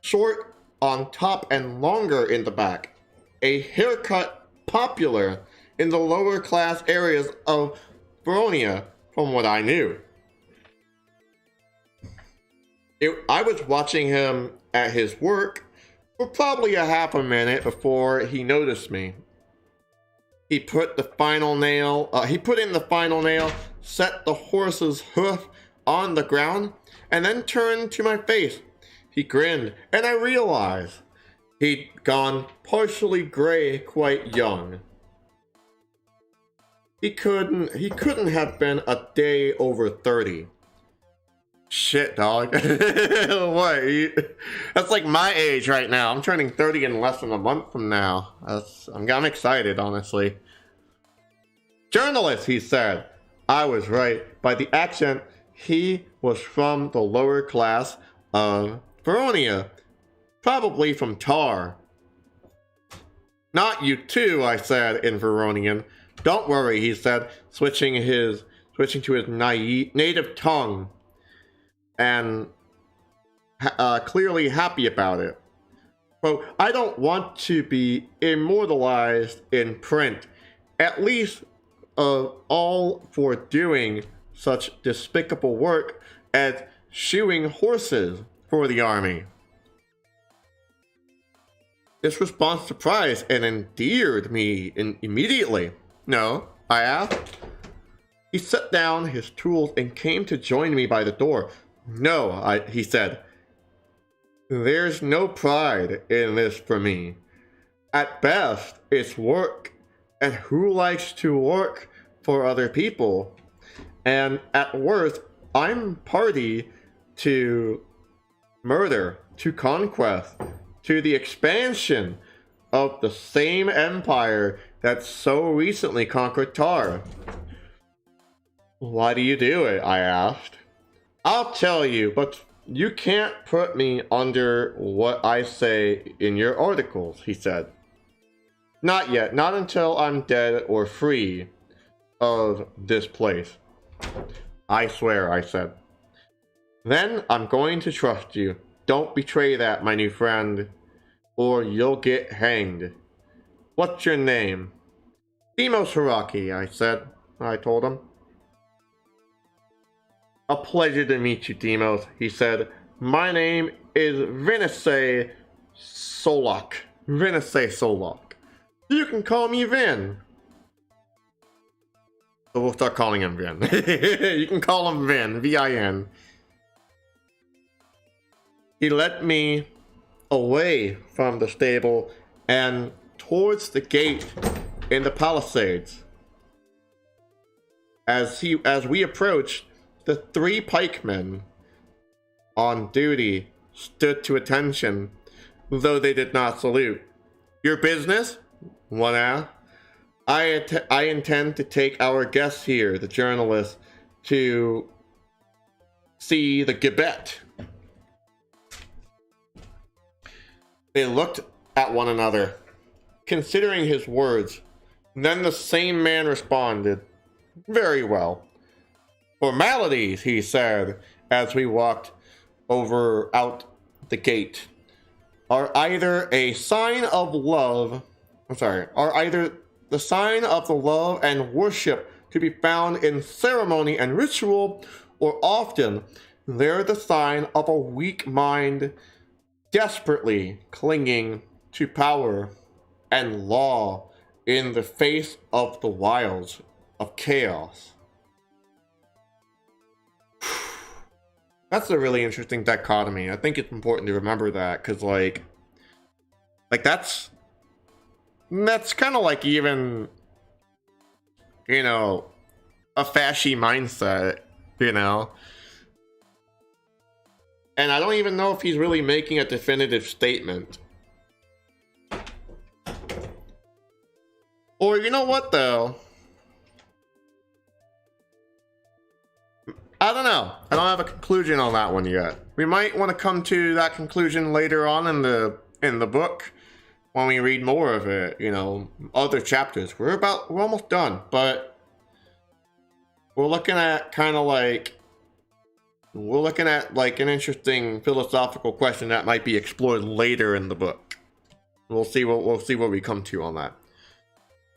short on top and longer in the back. A haircut popular in the lower class areas of Baronia, from what I knew. I was watching him at his work for probably a half a minute before he noticed me. He put in the final nail, set the horse's hoof on the ground, and then turned to my face. He grinned, and I realized he'd gone partially gray quite young. He couldn't have been a day over 30. Shit, dog. What? That's like my age right now. I'm turning 30 in less than a month from now. I'm excited, honestly. Journalist, he said. I was right. By the accent, he was from the lower class of Baronia. Probably from Tar. Not you too, I said in Veronian. Don't worry, he said, switching to his native tongue. And clearly happy about it. Quote, I don't want to be immortalized in print, at least all for doing such despicable work as shoeing horses for the army. This response surprised and endeared me immediately. No, I asked. He set down his tools and came to join me by the door. No, he said. There's no pride in this for me. At best, it's work. And who likes to work for other people? And at worst, I'm party to murder, to conquest, to the expansion of the same empire that so recently conquered Tar. Why do you do it? I asked. I'll tell you, but you can't put me under what I say in your articles, he said. Not yet, not until I'm dead or free of this place. I swear, I said. Then I'm going to trust you. Don't betray that, my new friend, or you'll get hanged. What's your name? Demos Hiraki, I told him. A pleasure to meet you, Demos, he said. My name is Vinise Solak. Vinise Solak. You can call me Vin. So we'll start calling him Vin. You can call him Vin, V-I-N. He led me away from the stable and towards the gate in the palisades. As we approached, the 3 pikemen on duty stood to attention, though they did not salute. Your business? One asked. I intend to take our guest here, the journalist, to see the gibbet. They looked at one another, considering his words. Then the same man responded, Very well. Formalities, he said, as we walked out the gate, are either the sign of the love and worship to be found in ceremony and ritual, or often they're the sign of a weak mind desperately clinging to power and law in the face of the wilds of chaos. That's a really interesting dichotomy. I think it's important to remember that, because like that's kind of like even, a fashy mindset, And I don't even know if he's really making a definitive statement. Or you know what though? I don't know. I don't have a conclusion on that one yet. We might want to come to that conclusion later on in the book. when we read more of it, you know, other chapters. We're almost done, but we're looking at an interesting philosophical question that might be explored later in the book. We'll see what we come to on that.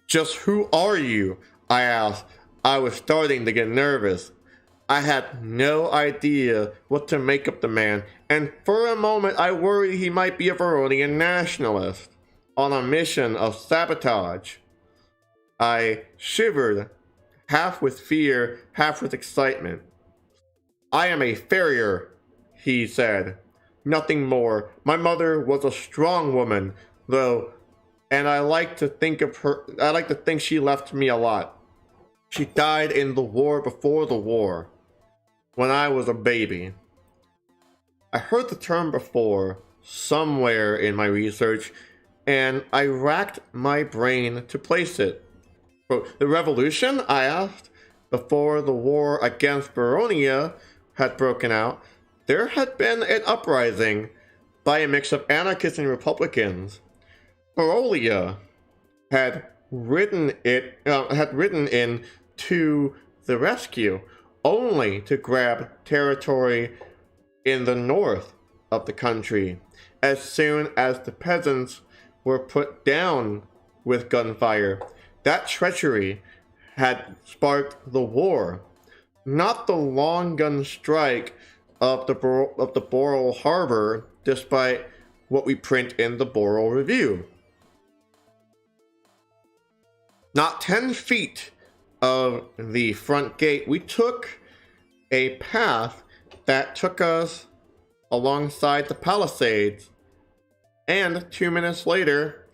Just who are you? I asked. I was starting to get nervous. I had no idea what to make of the man, and for a moment I worried he might be a Veronian nationalist on a mission of sabotage. I shivered, half with fear, half with excitement. I am a farrier, he said. Nothing more. My mother was a strong woman, though, and I like to think she left me a lot. She died in the war before the war, when I was a baby. I heard the term before, somewhere in my research, and I racked my brain to place it. The revolution? I asked. Before the war against Baronia had broken out, there had been an uprising by a mix of anarchists and Republicans. Baronia had ridden in to the rescue, only to grab territory in the north of the country as soon as the peasants were put down with gunfire. That treachery had sparked the war, not the long gun strike of the Borough Harbor, despite what we print in the Borough Review. Not 10 feet of the front gate, we took a path that took us alongside the palisades, and 2 minutes later,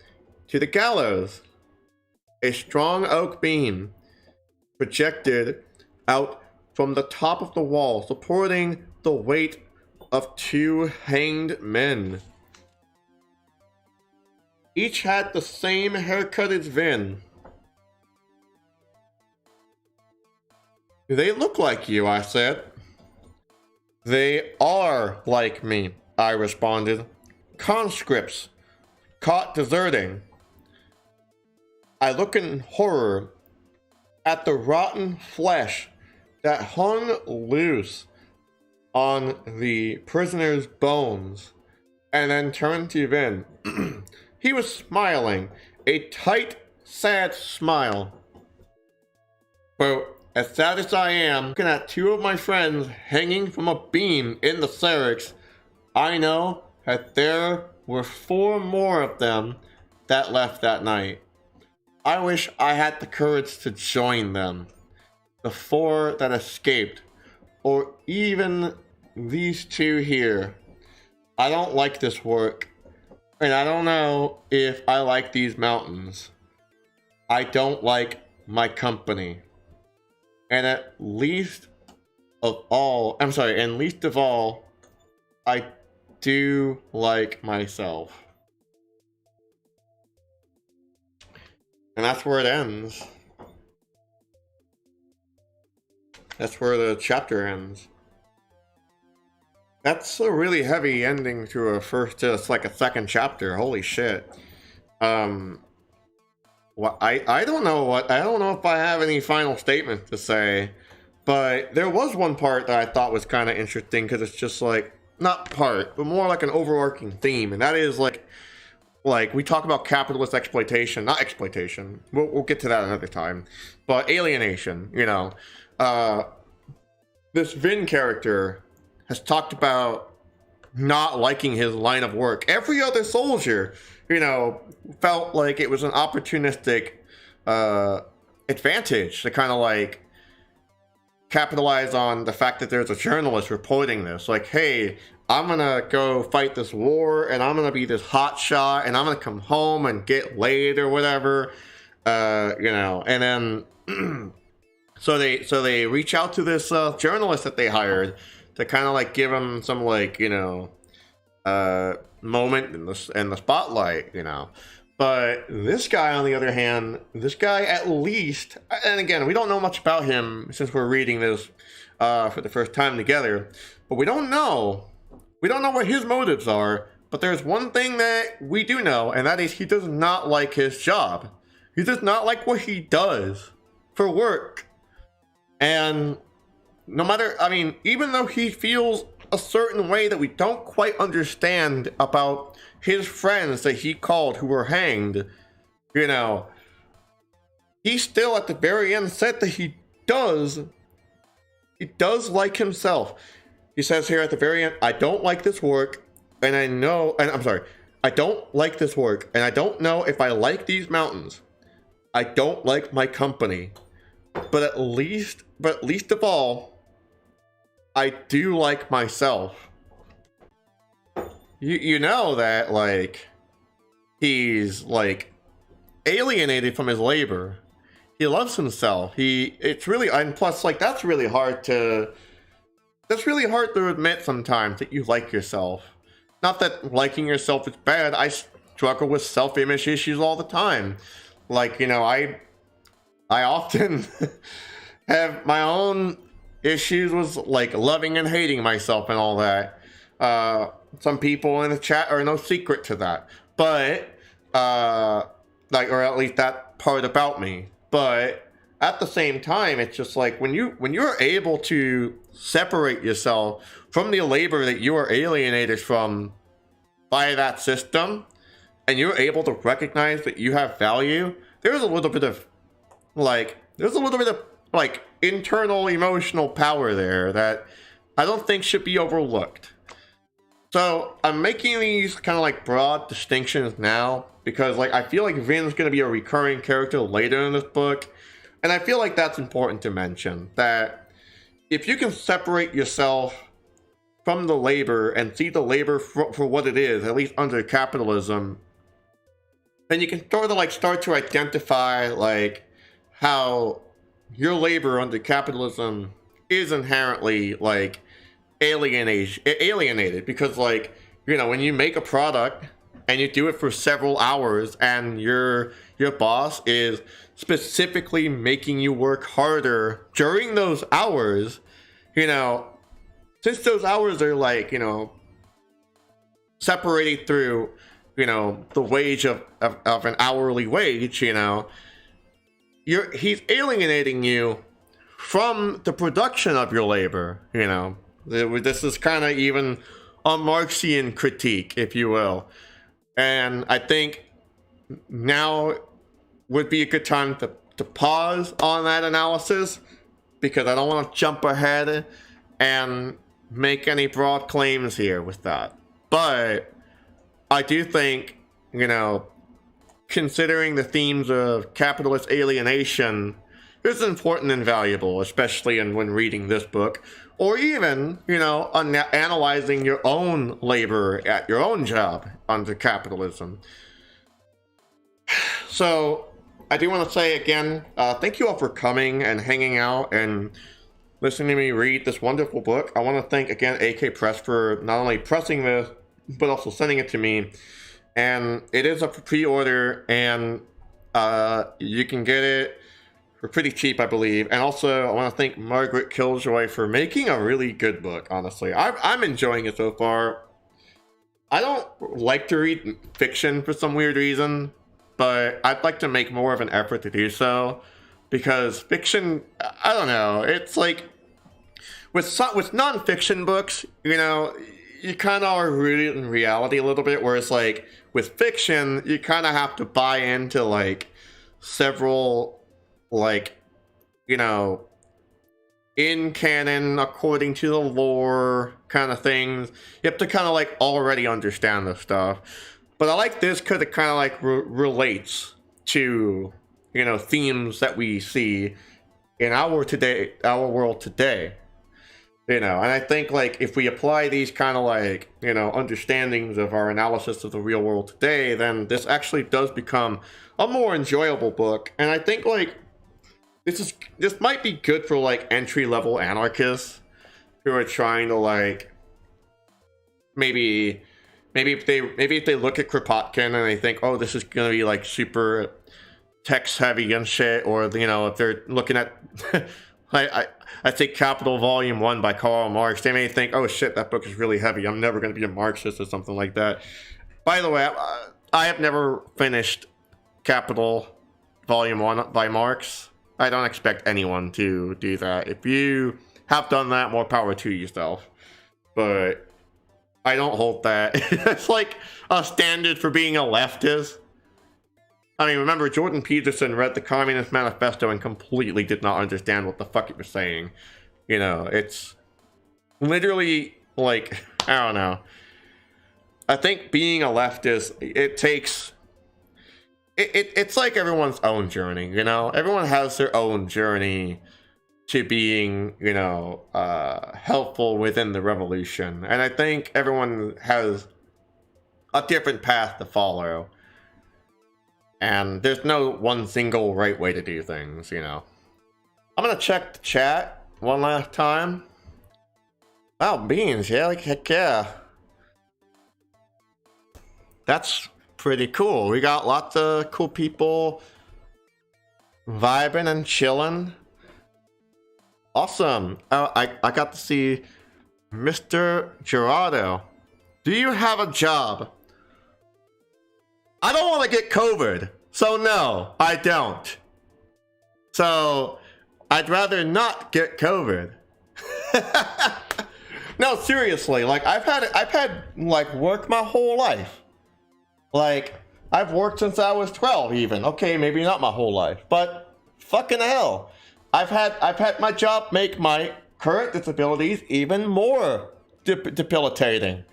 to the gallows. A strong oak beam projected out from the top of the wall, supporting the weight of 2 hanged men. Each had the same haircut as Vin. They look like you, I said. They are like me, I responded. Conscripts, caught deserting. I looked in horror at the rotten flesh that hung loose on the prisoner's bones, and then turned to Vin. He was smiling, a tight, sad smile. Quote, as sad as I am, looking at 2 of my friends hanging from a beam in the Syrinx, I know that there were 4 more of them that left that night. I wish I had the courage to join them. The 4 that escaped, or even these 2 here. I don't like this work, and I don't know if I like these mountains. I don't like my company. And least of all, I do like myself. And that's where it ends. That's where the chapter ends. That's a really heavy ending to a second chapter. Holy shit. Well, I don't know if I have any final statements to say, but there was one part that I thought was kind of interesting, because it's just like, not part, but more like an overarching theme, and that is like we talk about capitalist exploitation, not exploitation. We'll get to that another time, but alienation. You know, this Vin character has talked about not liking his line of work. Every other soldier, you know, felt like it was an opportunistic advantage to kind of like capitalize on the fact that there's a journalist reporting this. Like, hey, I'm gonna go fight this war, and I'm gonna be this hot shot, and I'm gonna come home and get laid or whatever, you know. And then so they reach out to this journalist that they hired to kind of like give him some, like, you know, moment in the spotlight, you know. But this guy, on the other hand, at least, and again, we don't know much about him since we're reading this for the first time together, but we don't know what his motives are, But there's one thing that we do know, and that is he does not like his job. He does not like what he does for work. And no matter, I mean, even though he feels a certain way that we don't quite understand about his friends that he called who were hanged, you know, he still at the very end said that he does like himself. He says here at the very end, I don't like this work, and I don't like this work, and I don't know if I like these mountains. I don't like my company. But at least of all, I do like myself. You know that, like, he's, like, alienated from his labor. He loves himself. It's really, and plus, like, that's really hard to admit sometimes that you like yourself. Not that liking yourself is bad. I struggle with self-image issues all the time. Like, you know, I often have my own issues with, like, loving and hating myself and all that. Some people in the chat are no secret to that. But, like, or at least that part about me. But at the same time, it's just like when you're able to separate yourself from the labor that you are alienated from by that system, and you're able to recognize that you have value, there's a little bit of internal emotional power there that I don't think should be overlooked. So I'm making these kind of like broad distinctions now because, like, I feel like Vin's going to be a recurring character later in this book, and I feel like that's important to mention, that if you can separate yourself from the labor and see the labor for what it is, at least under capitalism, then you can sort of like start to identify like how your labor under capitalism is inherently like alienated, because, like, you know, when you make a product and you do it for several hours and your boss is specifically making you work harder during those hours, you know, since those hours are, like, you know, separated through, you know, the wage of an hourly wage, you know, he's alienating you from the production of your labor, you know. This is kind of even a Marxian critique, if you will. And I think now would be a good time to pause on that analysis, because I don't want to jump ahead and make any broad claims here with that. But I do think, you know, considering the themes of capitalist alienation is important and valuable, especially when reading this book, or even, you know, analyzing your own labor at your own job under capitalism. So I do want to say again, thank you all for coming and hanging out and listening to me read this wonderful book. I want to thank again AK Press for not only pressing this, but also sending it to me. And it is up for pre-order, and you can get it for pretty cheap, I believe. And also, I want to thank Margaret Killjoy for making a really good book, honestly. I'm enjoying it so far. I don't like to read fiction for some weird reason, but I'd like to make more of an effort to do so. Because fiction, I don't know, it's like, with non-fiction books, you know, you kind of are rooted in reality a little bit, whereas, like, with fiction, you kind of have to buy into, like, several, like, you know, in canon, according to the lore kind of things. You have to kind of, like, already understand this stuff. But I like this because it kind of, like, relates to, you know, themes that we see in our world today. You know, and I think, like, if we apply these kind of, like, you know, understandings of our analysis of the real world today, then this actually does become a more enjoyable book. And I think, like, this might be good for, like, entry-level anarchists who are trying to, like, maybe if they look at Kropotkin and they think, oh, this is gonna be, like, super text heavy and shit, or, you know, if they're looking at I think Capital Volume 1 by Karl Marx, they may think, oh shit, that book is really heavy. I'm never going to be a Marxist or something like that. By the way, I have never finished Capital Volume 1 by Marx. I don't expect anyone to do that. If you have done that, more power to yourself. But I don't hold that. It's like a standard for being a leftist. I mean, remember, Jordan Peterson read the Communist Manifesto and completely did not understand what the fuck it was saying. You know, it's literally like, I don't know. I think being a leftist, it takes... It's like everyone's own journey, you know? Everyone has their own journey to being, you know, helpful within the revolution. And I think everyone has a different path to follow. And there's no one single right way to do things, you know. I'm gonna check the chat one last time. Wow, beans, yeah, like heck yeah. That's pretty cool. We got lots of cool people vibing and chilling. Awesome. Oh, I got to see Mr. Gerardo. Do you have a job? I don't want to get COVID, so no, I don't. So I'd rather not get COVID. No, seriously, like I've had like work my whole life. Like I've worked since I was 12 even. Okay, maybe not my whole life, but fucking hell. I've had my job make my current disabilities even more debilitating.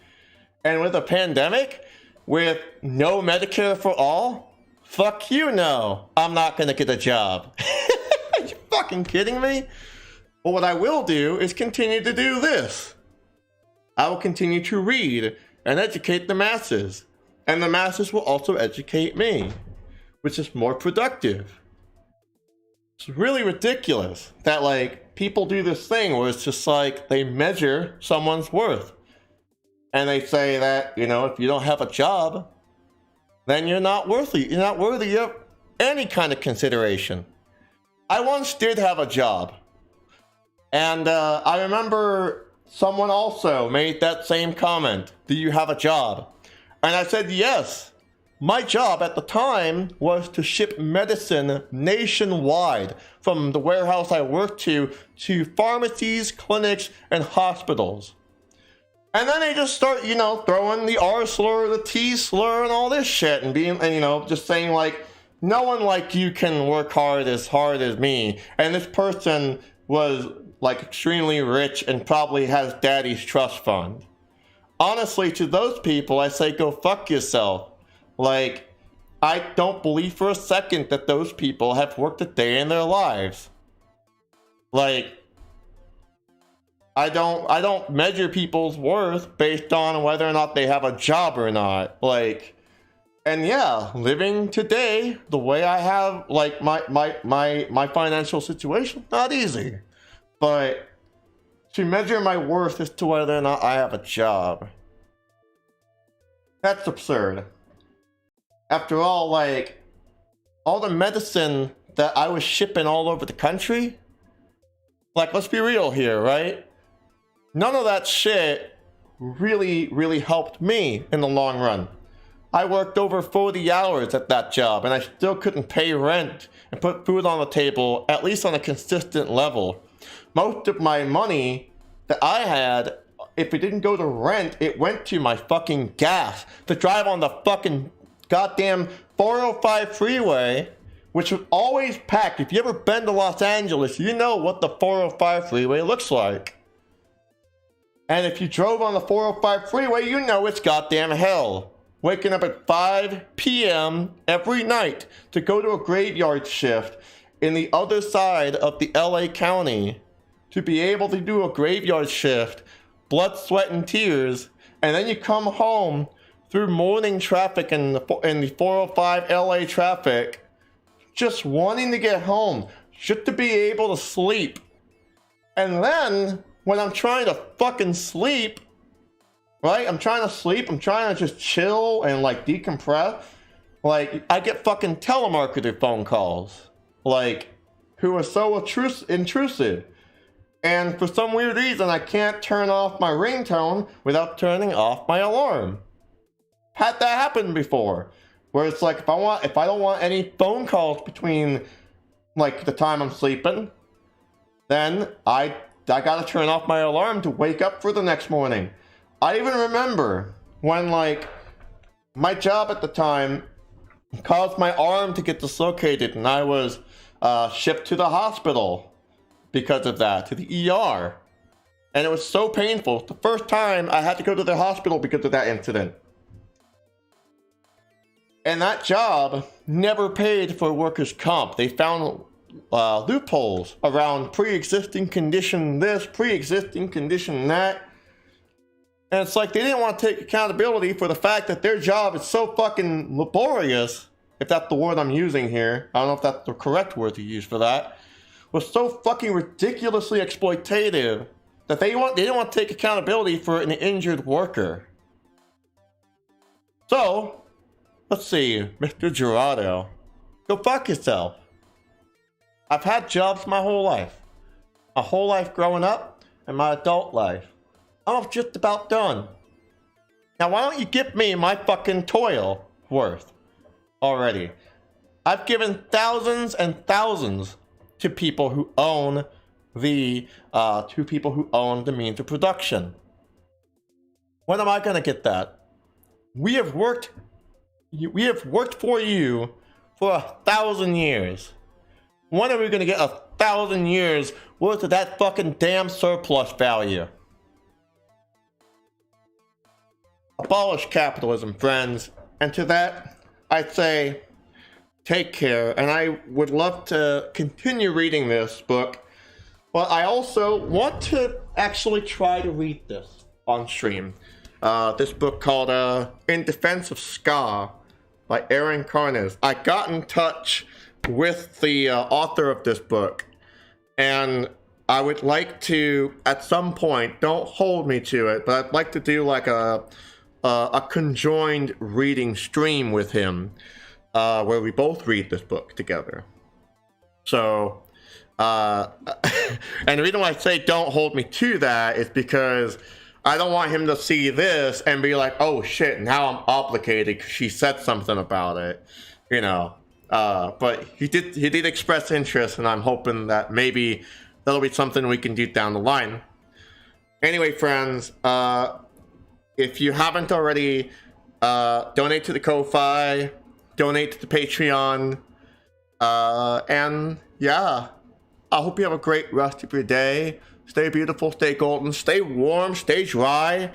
And with a pandemic, with no Medicare for all, fuck you no. I'm not gonna get a job. Are you fucking kidding me? But what I will do is continue to do this. I will continue to read and educate the masses. And the masses will also educate me, which is more productive. It's really ridiculous that like people do this thing where it's just like they measure someone's worth. And they say that, you know, if you don't have a job, then you're not worthy. You're not worthy of any kind of consideration. I once did have a job. And I remember someone also made that same comment. Do you have a job? And I said, yes. My job at the time was to ship medicine nationwide from the warehouse I worked to pharmacies, clinics, and hospitals. And then they just start, you know, throwing the R slur, the T slur, and all this shit, and being, and, you know, just saying like, no one like you can work hard as me. And this person was like extremely rich and probably has daddy's trust fund. Honestly, to those people, I say go fuck yourself. Like, I don't believe for a second that those people have worked a day in their lives. Like, I don't measure people's worth based on whether or not they have a job or not. Like, and yeah, living today the way I have, like my financial situation, not easy. But to measure my worth as to whether or not I have a job, that's absurd. After all, like, all the medicine that I was shipping all over the country, like, let's be real here, right? None of that shit really helped me in the long run. I worked over 40 hours at that job, and I still couldn't pay rent and put food on the table, at least on a consistent level. Most of my money that I had, if it didn't go to rent, it went to my fucking gas to drive on the fucking goddamn 405 freeway, which was always packed. If you ever been to Los Angeles, you know what the 405 freeway looks like. And if you drove on the 405 freeway, you know it's goddamn hell. Waking up at 5 p.m. every night to go to a graveyard shift in the other side of the LA County to be able to do a graveyard shift, blood, sweat, and tears, and then you come home through morning traffic in the 405 LA traffic, just wanting to get home, just to be able to sleep. And then, when I'm trying to fucking sleep, right? I'm trying to sleep, I'm trying to just chill and like decompress. Like, I get fucking telemarketer phone calls. Like, who was so intrusive. And for some weird reason, I can't turn off my ringtone without turning off my alarm. Had that happen before, where it's like if I don't want any phone calls between like the time I'm sleeping, then I gotta turn off my alarm to wake up for the next morning. I even remember when like my job at the time caused my arm to get dislocated, and I was shipped to the hospital because of that, to the ER. And it was so painful. The first time I had to go to the hospital because of that incident. And that job never paid for workers' comp. They found loopholes around pre-existing condition this, pre-existing condition that. And it's like they didn't want to take accountability for the fact that their job is so fucking laborious, if that's the word I'm using here. I don't know if that's the correct word to use for that. Was so fucking ridiculously exploitative that they didn't want to take accountability for an injured worker. So, let's see, Mr. Gerardo, go fuck yourself. I've had jobs my whole life growing up, and my adult life. I'm just about done. Now why don't you give me my fucking toil worth already? I've given thousands and thousands to people who own the means of production. When am I gonna get that? We have worked for you for 1,000 years. When are we gonna get 1,000 years worth of that fucking damn surplus value? Abolish capitalism, friends. And to that, I'd say, take care. And I would love to continue reading this book, but I also want to actually try to read this on stream. This book called In Defense of Ska by Aaron Carnes. I got in touch with the author of this book, and I would like to, at some point, don't hold me to it, but I'd like to do like a conjoined reading stream with him, where we both read this book together. So, and the reason why I say don't hold me to that is because I don't want him to see this and be like, oh shit, now I'm obligated because she said something about it, you know. But he did express interest, and I'm hoping that maybe that'll be something we can do down the line. Anyway, friends, if you haven't already, donate to the Ko-Fi, donate to the Patreon, and yeah, I hope you have a great rest of your day. Stay beautiful, stay golden, stay warm, stay dry.